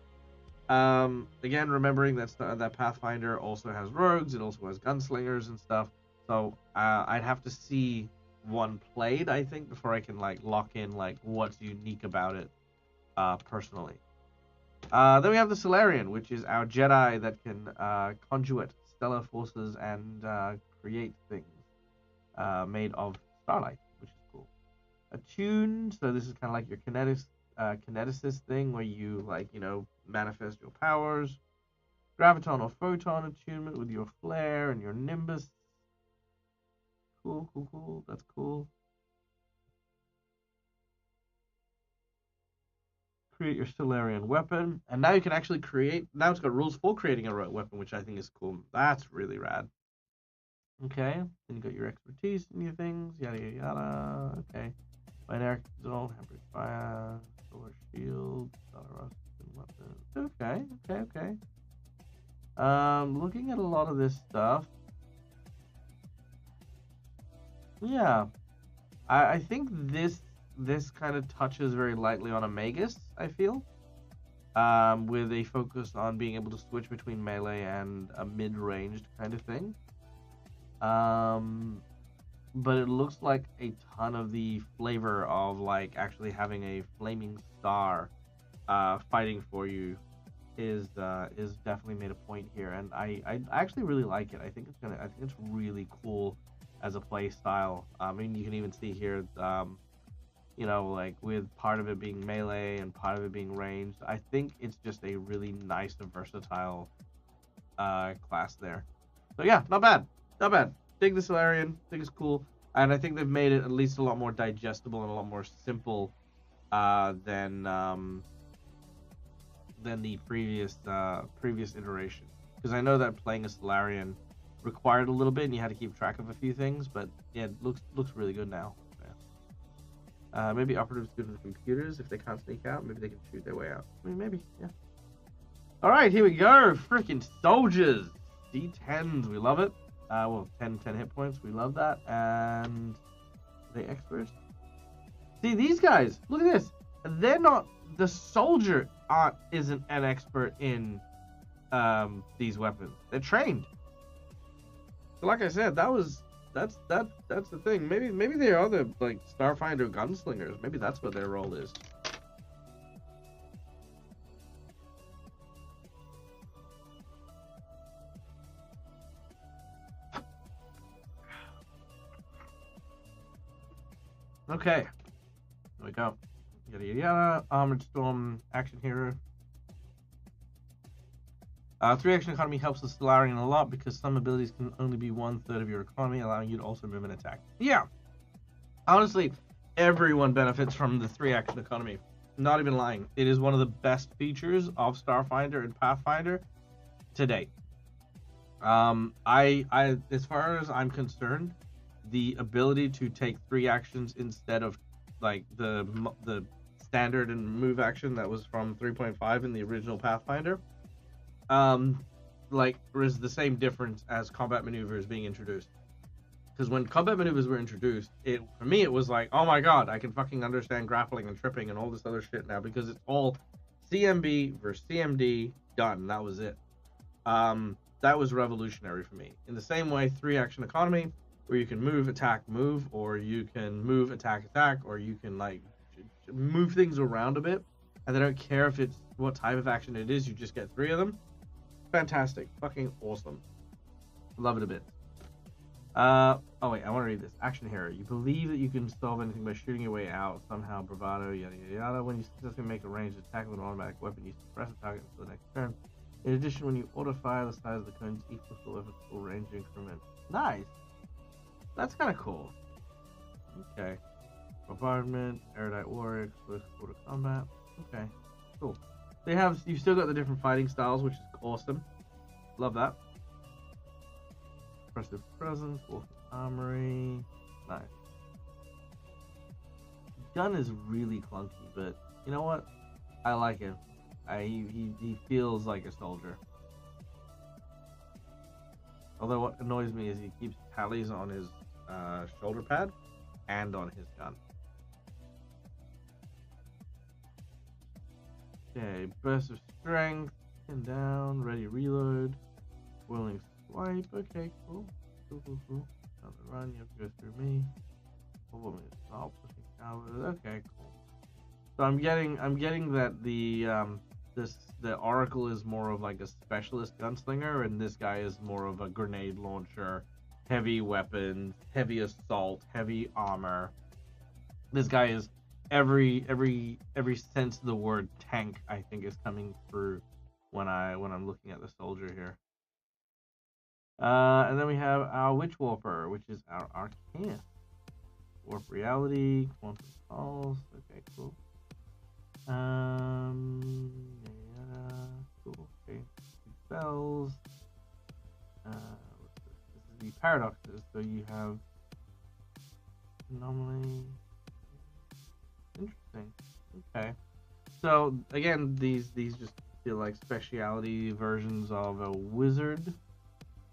Again, remembering that Pathfinder also has rogues, it also has gunslingers and stuff. So I'd have to see one played, I think, before I can like lock in like what's unique about it personally. Then we have the Solarian, which is our Jedi that can conduit stellar forces and create things made of starlight, which is cool. Attuned, so this is kind of like your kineticist thing where you like, you know, manifest your powers. Graviton or photon attunement with your flare and your nimbus. Cool, cool, cool. That's cool. Create your Solarian weapon. And now you can actually create, now it's got rules for creating a weapon, which I think is cool. That's really rad. Okay, then you got your expertise in your things, yada yada yada. Okay. Binary zone, hampered fire, solar shield, weapon. Okay, okay, okay. Looking at a lot of this stuff. Yeah. I think this kind of touches very lightly on a Magus, I feel. With a focus on being able to switch between melee and a mid-ranged kind of thing. But it looks like a ton of the flavor of like actually having a flaming star fighting for you is definitely made a point here, and I actually really like it. I think it's really cool as a play style. I mean, you can even see here, you know, like with part of it being melee and part of it being ranged. I think it's just a really nice and versatile class there. So yeah, not bad, not bad. Dig the Solarian, think it's cool, and I think they've made it at least a lot more digestible and a lot more simple than the previous iteration. Because I know that playing a Solarian required a little bit, and you had to keep track of a few things. But yeah, it looks really good now. Yeah. Maybe operatives good with computers if they can't sneak out. Maybe they can shoot their way out. I mean, maybe, yeah. All right, here we go. Freaking soldiers, D10s. We love it. Well, 10 hit points. We love that. And are they experts? See these guys. Look at this. They're not. The soldier isn't an expert in these weapons. They're trained. So like I said, that's the thing. Maybe they are the like Starfinder gunslingers. Maybe that's what their role is. Okay, here we go. Yada yada yada. Armored Storm action hero. 3 action economy helps the Solarian a lot because some abilities can only be 1/3 of your economy, allowing you to also move and attack. Yeah, honestly, everyone benefits from the 3 action economy. Not even lying. It is one of the best features of Starfinder and Pathfinder to date. I as far as I'm concerned, the ability to take 3 actions instead of like the standard and move action that was from 3.5 in the original Pathfinder, like is the same difference as combat maneuvers being introduced. Because when combat maneuvers were introduced, for me it was like, oh my god, I can fucking understand grappling and tripping and all this other shit now because it's all CMB versus CMD done. That was it. That was revolutionary for me. In the same way, 3 action economy, where you can move, attack, move, or you can move, attack, attack, or you can like move things around a bit, and they don't care if it's what type of action it is. You just get 3 of them. Fantastic, fucking awesome. Love it a bit. Oh wait, I want to read this. Action hero. You believe that you can solve anything by shooting your way out somehow. Bravado, yada yada yada. When you successfully make a ranged attack with an automatic weapon, you suppress the target until the next turn. In addition, when you auto fire, the size of the cone is equal to the full range increment. Nice. That's kind of cool. Okay. Bombardment, erudite warrior, explosive quarter combat. Okay, cool. You've still got the different fighting styles, which is awesome. Love that. Impressive presence, wolf armory. Nice. Gun is really clunky, but you know what? I like him. He feels like a soldier. Although what annoys me is he keeps tallies on his shoulder pad and on his gun. Okay, burst of strength. Pin down, ready reload, whirling swipe. Okay, cool. Cool. Another run, you have to go through me. Stop pushing salvos. Okay, cool. So I'm getting that the Oracle is more of like a specialist gunslinger, and this guy is more of a grenade launcher, heavy weapons, heavy assault, heavy armor. This guy is every sense of the word tank, I think, is coming through when I'm looking at the soldier here. And then we have our Witch Warper, which is our Arcana. Warp Reality, Quantum Pulse. Okay, cool. Yeah, cool. Okay, spells. This is the paradoxes. So you have anomaly. Interesting. Okay. So again, these just feel like speciality versions of a wizard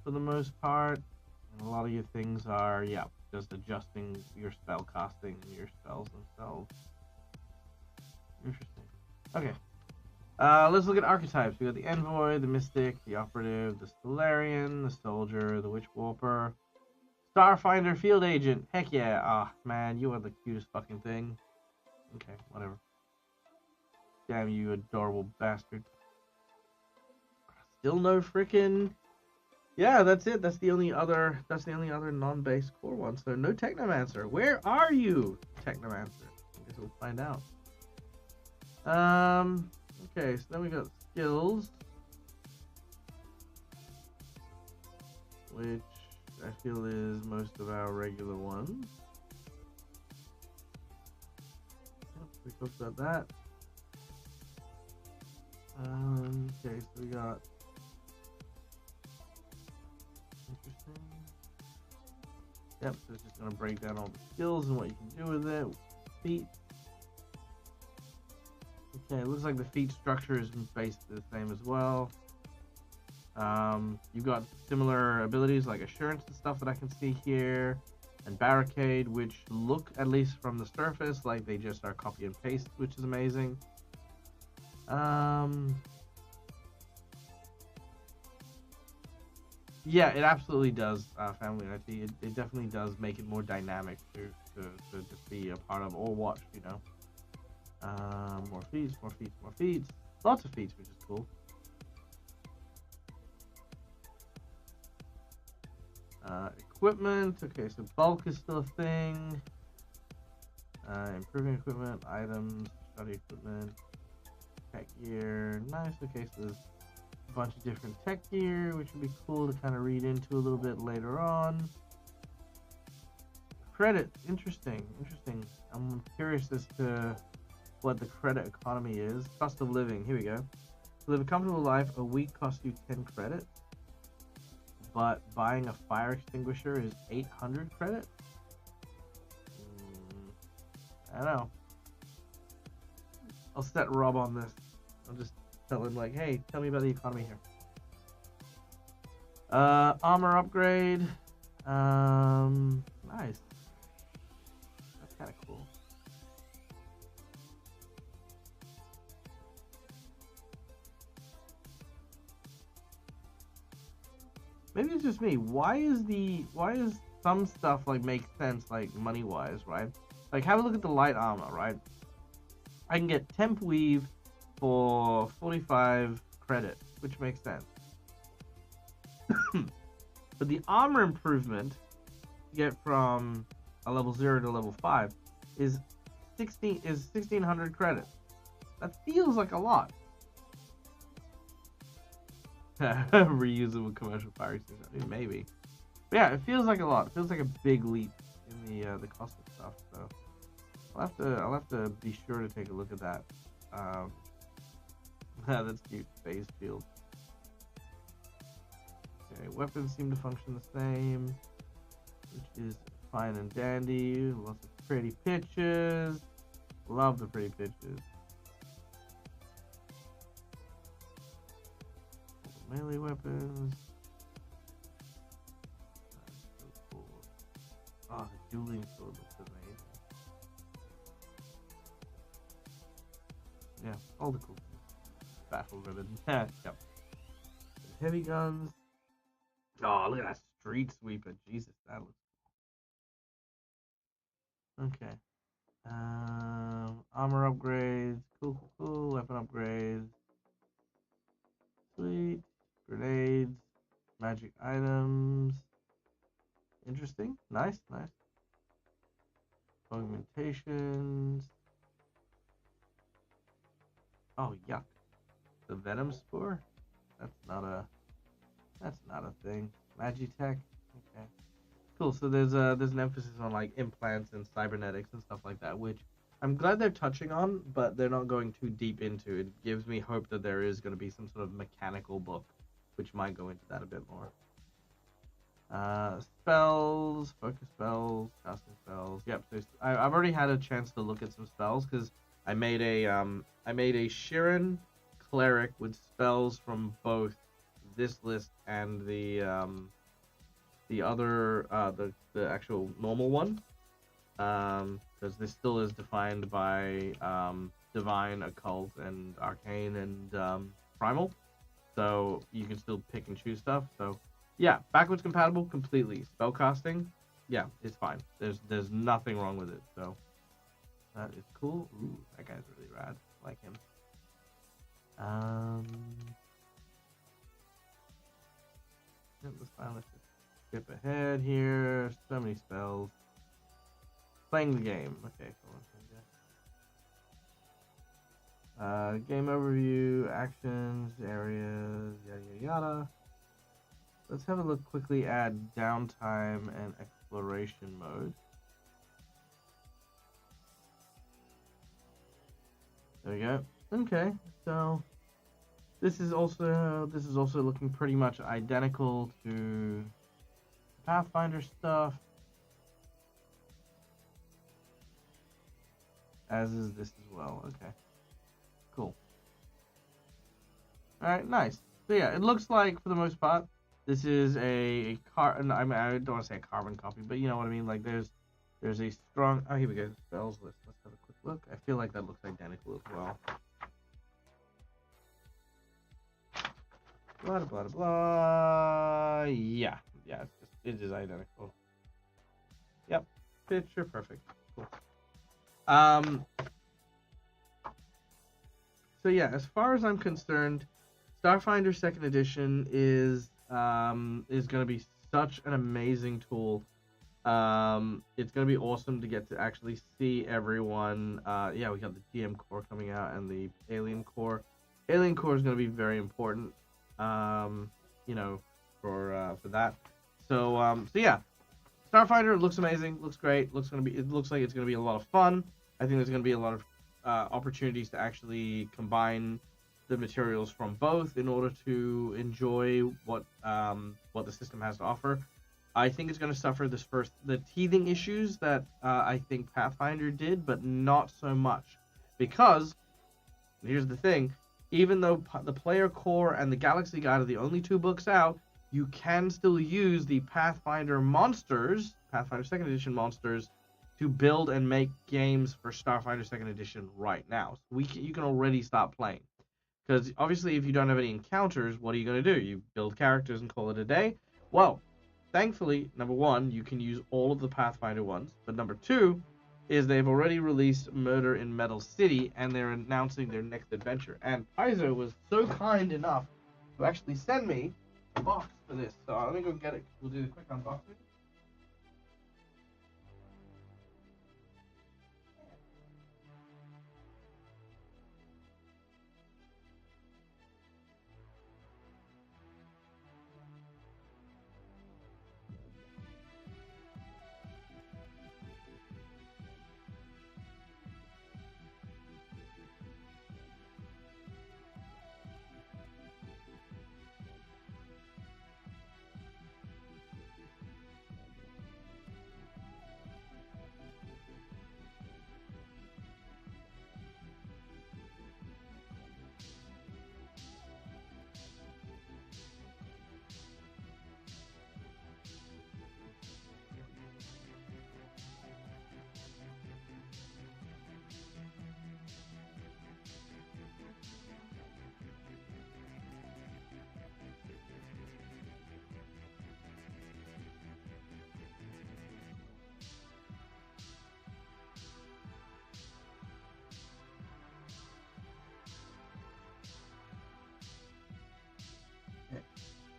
for the most part, and a lot of your things are just adjusting your spell casting and your spells themselves. Interesting. Okay. Let's look at archetypes. We got the Envoy, the Mystic, the Operative, the Stellarian, the Soldier, the Witch Warper, Starfinder, Field Agent. Heck yeah. Ah, man, you are the cutest fucking thing. Okay, whatever. Damn you, adorable bastard. Still no freaking. Yeah, that's it. That's the only other non-base core one. So no Technomancer. Where are you, Technomancer? I guess we'll find out. Okay, so then we got skills, which I feel is most of our regular ones. We talked about that. Okay, so we got interesting. Yep, so it's just gonna break down all the skills and what you can do with it. Feat. Okay, it looks like the feat structure is basically the same as well. You've got similar abilities like Assurance and stuff that I can see here, and Barricade, which look, at least from the surface, like they just are copy and paste, which is amazing. Yeah, it absolutely does, Family IT. It definitely does make it more dynamic to just be a part of or watch, you know. More feats. Lots of feats, which is cool. Equipment. Okay, so bulk is still a thing. Improving equipment, items, study equipment, tech gear. Nice. Okay, so there's a bunch of different tech gear, which would be cool to kind of read into a little bit later on. Credit. Interesting. I'm curious as to what the credit economy is. Cost of living. Here we go. To live a comfortable life, a week costs you 10 credit, but buying a fire extinguisher is 800 credit. I don't know. I'll set Rob on this. I'll just tell him, like, hey, tell me about the economy here. Armor upgrade. Nice. That's kind of cool. Maybe it's just me. Why is some stuff like make sense, like money wise, right? Like, have a look at the light armor, right? I can get temp weave for 45 credit, which makes sense. But the armor improvement you get from a level 0 to level 5 is 1600 credit. That feels like a lot. Reusable commercial fire extinguisher, maybe. But yeah, it feels like a lot. It feels like a big leap in the cost of stuff. So I'll have to be sure to take a look at that. That's cute. Phase field. Okay, weapons seem to function the same, which is fine and dandy. Lots of pretty pictures. Love the pretty pictures. Melee weapons. That's so cool. Oh, the dueling sword looks amazing. Yeah, all the cool things. Battle ribbon. Yep. heavy guns. Oh, look at that street sweeper. Jesus, that looks okay. Armor upgrades. Cool. Weapon upgrades. Sweet. Grenades. Magic items. Interesting. Nice. Augmentations. Oh, yuck. The Venom Spore? That's not a thing. Magitech? Okay. Cool. So there's an emphasis on like implants and cybernetics and stuff like that, which I'm glad they're touching on, but they're not going too deep into. It gives me hope that there is going to be some sort of mechanical book, which might go into that a bit more. Spells, focus spells, casting spells. Yep. So I've already had a chance to look at some spells because I made a Shirin cleric with spells from both this list and the other the actual normal one, because this still is defined by divine, occult, and arcane and primal, so you can still pick and choose stuff. So yeah, backwards compatible completely. Spellcasting, yeah, it's fine. There's nothing wrong with it. So that is cool. Ooh, that guy's really rad. I like him. Let's just skip ahead here. So many spells. Playing the game. Okay, game overview, actions, areas, yada. Let's have a look quickly at downtime and exploration mode. There we go. Okay, so this is also looking pretty much identical to Pathfinder stuff, as is this as well. Okay, cool. All right, nice. So yeah, it looks like for the most part, this is a I mean, I don't want to say a carbon copy, but you know what I mean. Like there's a strong. Oh, here we go. Spells list. Let's have a quick look. I feel like that looks identical as well. Blah. Yeah, it is identical. Yep, picture perfect. Cool. So yeah, as far as I'm concerned, Starfinder Second Edition is going to be such an amazing tool. It's going to be awesome to get to actually see everyone. Yeah, we got the GM core coming out and the Alien core. Alien core is going to be very important. You know, for that. So yeah, Starfinder looks amazing, looks great, it looks like it's gonna be a lot of fun. I think there's gonna be a lot of opportunities to actually combine the materials from both in order to enjoy what the system has to offer. I think it's gonna suffer the teething issues that I think Pathfinder did, but not so much, because here's the thing. Even though the Player Core and the Galaxy Guide are the only two books out, you can still use the Pathfinder monsters, Pathfinder 2nd Edition monsters, to build and make games for Starfinder 2nd Edition right now. So you can already start playing. Because obviously if you don't have any encounters, what are you going to do? You build characters and call it a day? Well, thankfully, number one, you can use all of the Pathfinder ones. But number two is they've already released Murder in Metal City, and they're announcing their next adventure. And Paizo was so kind enough to actually send me a box for this. So let me go get it. We'll do the quick unboxing.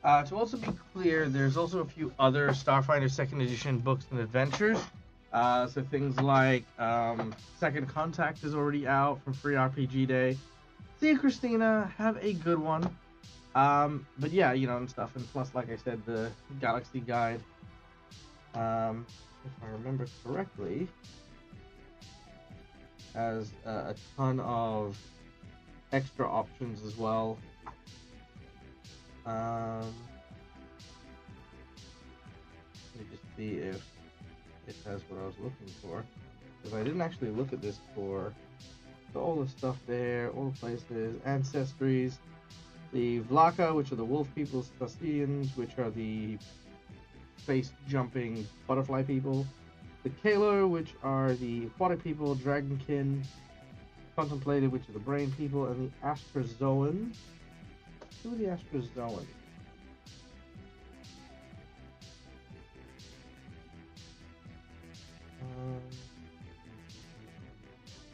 To also be clear, there's also a few other Starfinder 2nd Edition books and adventures. So things like Second Contact is already out from Free RPG Day. See you, Christina. Have a good one. But yeah, you know, and stuff. And plus, like I said, the Galaxy Guide, if I remember correctly, has a ton of extra options as well. Let me just see if it has what I was looking for. Because I didn't actually look at this before. So all the stuff there, all the places, ancestries, the Vlaka, which are the wolf people, Thasians, which are the space-jumping butterfly people, the Kalo, which are the aquatic people, Dragonkin, Contemplated, which are the brain people, and the Astrozoans. Who are the Astrozoans?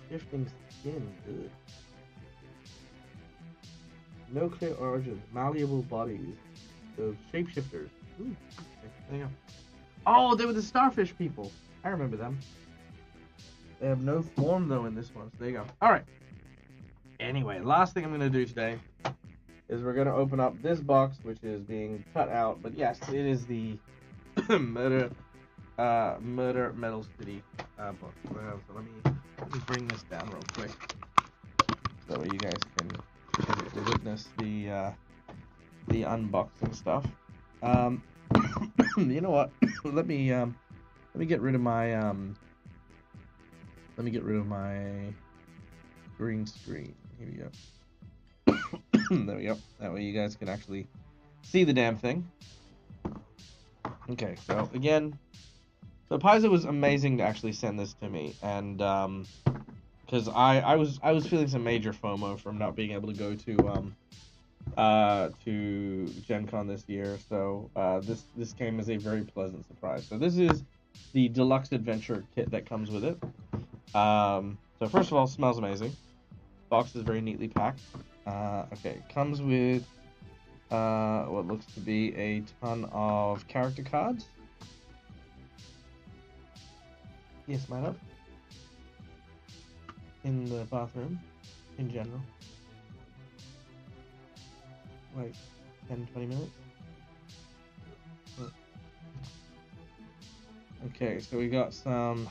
Shifting skin. Ugh. No clear origin. Malleable bodies. The shapeshifters. Ooh, okay, there you go. Oh, they were the starfish people. I remember them. They have no form though in this one. So there you go. All right. Anyway, last thing I'm gonna do today is we're gonna open up this box, which is being cut out. But yes, it is the Murder Metal City book. So let me bring this down real quick, so you guys can witness the unboxing stuff. You know what? let me get rid of my green screen. Here we go. There we go. That way you guys can actually see the damn thing. Okay, so again, so Paizo was amazing to actually send this to me, and because I was feeling some major FOMO from not being able to go to Gen Con this year, so this came as a very pleasant surprise. So this is the deluxe adventure kit that comes with it. So first of all, it smells amazing. Box is very neatly packed. Okay, comes with what looks to be a ton of character cards. Yes, my love. In the bathroom, in general. Like 10-20 minutes. Okay, so we got some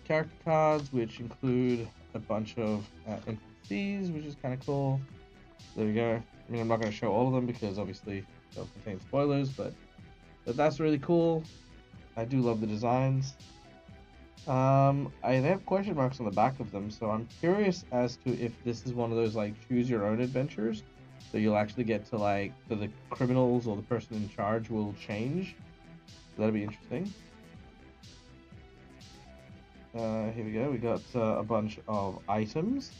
character cards, which include a bunch of NPCs, which is kind of cool. There we go. I mean, I'm not going to show all of them because obviously they'll contain spoilers, but that's really cool. I do love the designs. They have question marks on the back of them, so I'm curious as to if this is one of those like choose your own adventures. So you'll actually get to like, so the criminals or the person in charge will change. So that'll be interesting. Here we go. We got a bunch of items.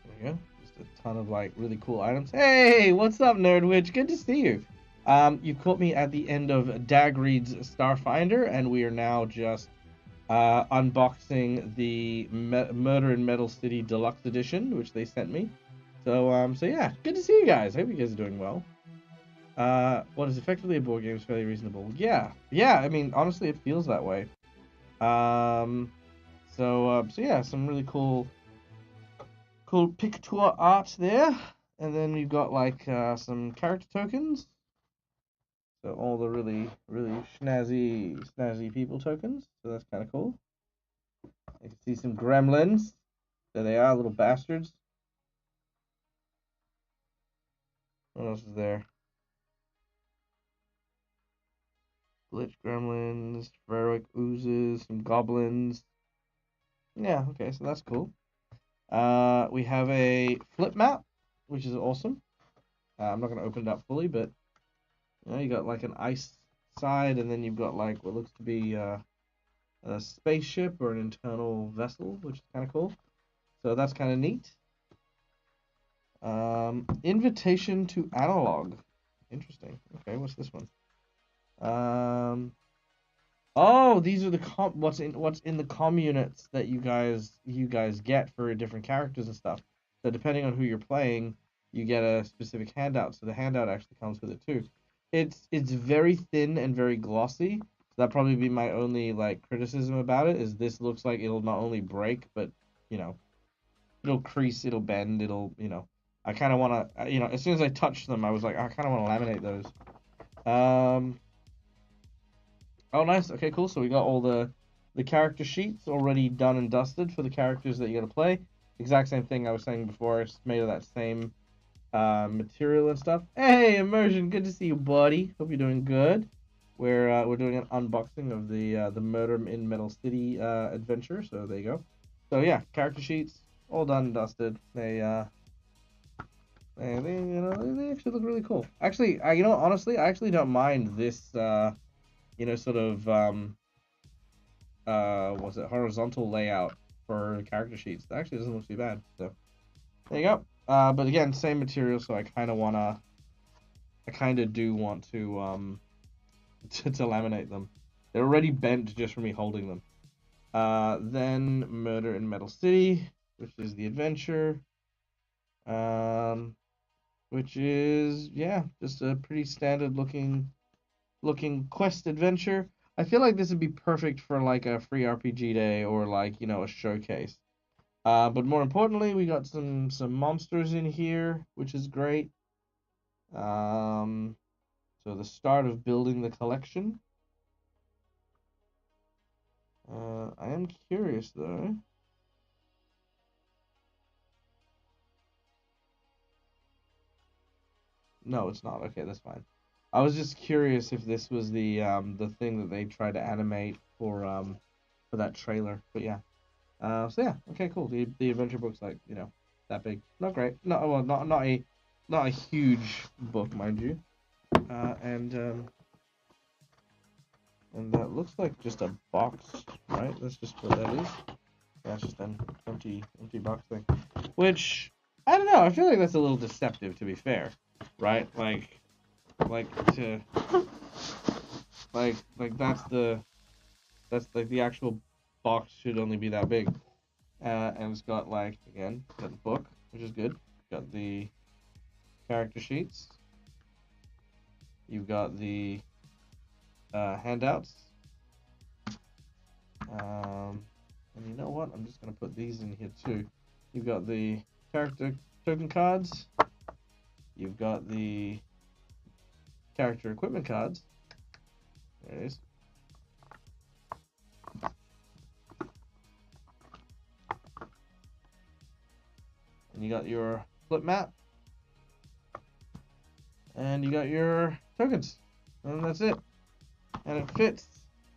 There we go. Just a ton of like really cool items. Hey, what's up, Nerdwitch? Good to see you. You caught me at the end of DAG Reads Starfinder, and we are now just unboxing the Murder in Metal City Deluxe Edition, which they sent me. So yeah, good to see you guys. Hope you guys are doing well. What is effectively a board game is fairly reasonable. Yeah. I mean, honestly, it feels that way. So yeah, some really cool picture art there, and then we've got like some character tokens. So all the really snazzy people tokens. So that's kind of cool. I can see some gremlins. There they are, little bastards. What else is there? Glitch gremlins, Ferroic oozes, some goblins. Yeah, okay, so that's cool. We have a flip map, which is awesome. I'm not going to open it up fully, but you know, you got like an ice side, and then you've got like what looks to be a spaceship or an internal vessel, which is kind of cool. So that's kind of neat. Invitation to Analog. Interesting. Okay, what's this one? Oh, these are the what's in the comm units that you guys get for different characters and stuff. So depending on who you're playing, you get a specific handout. So the handout actually comes with it too. It's very thin and very glossy. So that'd probably be my only like criticism about it, is this looks like it'll not only break, but you know, it'll crease, it'll bend, it'll, you know, I kind of want to, you know, as soon as I touched them, I was like, I kind of want to laminate those. Oh, nice. Okay, cool. So we got all the character sheets already done and dusted for the characters that you're gonna play. Exact same thing I was saying before. It's made of that same material and stuff. Hey, Immersion, good to see you, buddy. Hope you're doing good. We're doing an unboxing of the Murder in Metal City adventure. So there you go. So yeah, character sheets all done and dusted. They you know, they actually look really cool. Actually, you know, honestly, I actually don't mind this you know, sort of what's it, horizontal layout for character sheets. That actually doesn't look too bad. So there you go. But again, same material, so I kind of do want to to laminate them. They're already bent just from me holding them. Then Murder in Metal City, which is the adventure. Which is, yeah, just a pretty standard looking quest adventure. I feel like this would be perfect for like a free RPG day or like, you know, a showcase. But more importantly, we got some monsters in here, which is great. So the start of building the collection. I am curious though. No, it's not. Okay, that's fine. I was just curious if this was the thing that they tried to animate for that trailer. But yeah. So yeah, okay, cool. The adventure book's like, you know, that big. Not great. Not well, not a huge book, mind you. And that looks like just a box, right? That's just what that is. Yeah, it's just an empty box thing. Which I don't know. I feel like that's a little deceptive, to be fair, right? Like to like that's like the actual box should only be that big. And it's got like, again, got the book, which is good. Got the character sheets. You've got the handouts. And you know what? I'm just gonna put these in here too. You've got the character token cards. You've got the character equipment cards. There it is. And you got your flip map. And you got your tokens. And that's it. And it fits,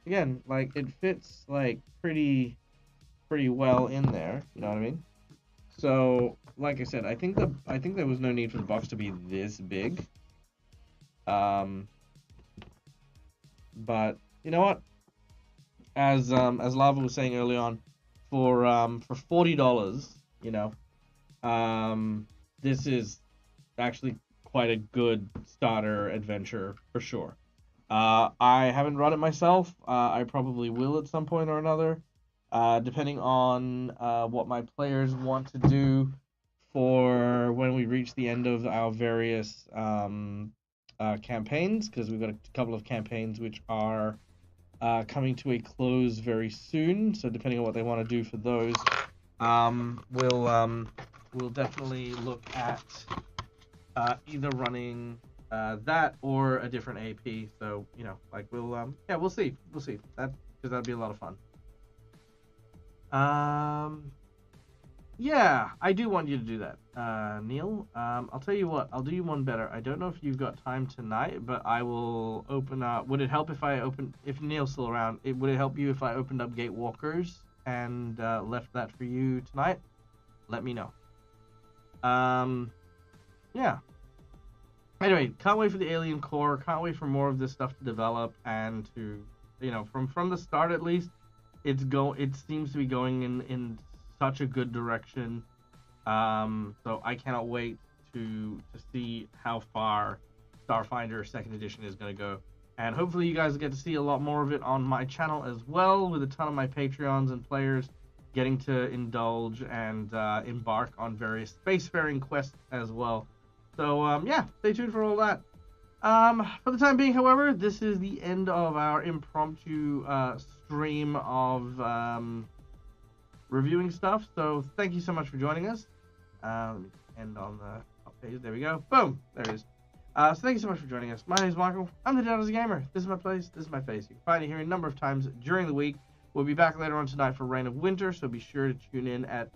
again, like it fits like pretty well in there, you know what I mean? So, like I said, I think there was no need for the box to be this big. But you know what? As Lava was saying early on, for $40, you know, this is actually quite a good starter adventure for sure. I haven't run it myself. I probably will at some point or another, depending on what my players want to do for when we reach the end of our various campaigns, because we've got a couple of campaigns which are coming to a close very soon. So depending on what they want to do for those, we'll definitely look at either running that or a different AP. So, you know, like we'll see that, because that'd be a lot of fun. Yeah, I do want you to do that, Neil. I'll tell you what, I'll do you one better. I don't know if you've got time tonight, but I will open up. Would it help if Neil's still around? Would it help you if I opened up Gatewalkers and left that for you tonight? Let me know. Yeah. Anyway, can't wait for the Alien Core. Can't wait for more of this stuff to develop and to, you know, from the start at least, it seems to be going in such a good direction. So I cannot wait to see how far Starfinder 2nd Edition is going to go. And hopefully you guys get to see a lot more of it on my channel as well, with a ton of my Patreons and players getting to indulge and embark on various spacefaring quests as well. So yeah, stay tuned for all that. For the time being, however, this is the end of our impromptu stream of reviewing stuff. So thank you so much for joining us. Let me end on the top page. There we go. Boom. There it is. So thank you so much for joining us. My name is Michael. I'm the Dad Gamer. This is my place. This is my face. You can find it here a number of times during the week. We'll be back later on tonight for Reign of Winter, so be sure to tune in at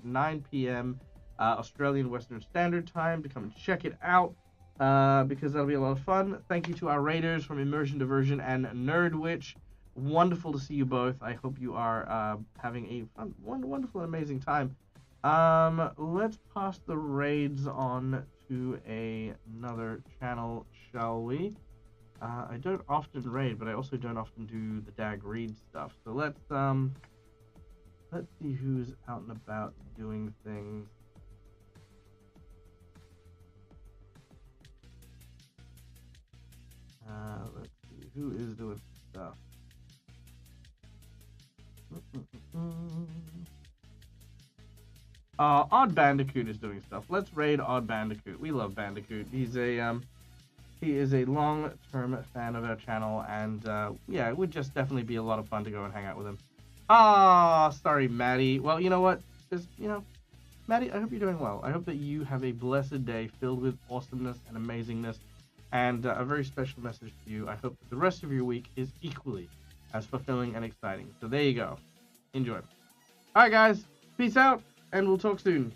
9 p.m. Australian Western Standard Time to come and check it out, because that'll be a lot of fun. Thank you to our raiders from Immersion Diversion and Nerdwitch. Wonderful to see you both. I hope you are having a fun, wonderful and amazing time. Let's pass the raids on to another channel, shall we? I don't often raid, but I also don't often do the DAG read stuff. So let's see who's out and about doing things. Let's see who is doing stuff. Odd Bandicoot is doing stuff. Let's raid Odd Bandicoot. We love Bandicoot. He is a long-term fan of our channel, and yeah, it would just definitely be a lot of fun to go and hang out with him. Sorry, Maddie. Well, you know what? Just, Maddie, I hope you're doing well. I hope that you have a blessed day filled with awesomeness and amazingness, and a very special message to you. I hope that the rest of your week is equally as fulfilling and exciting. So there you go. Enjoy. All right, guys. Peace out, and we'll talk soon.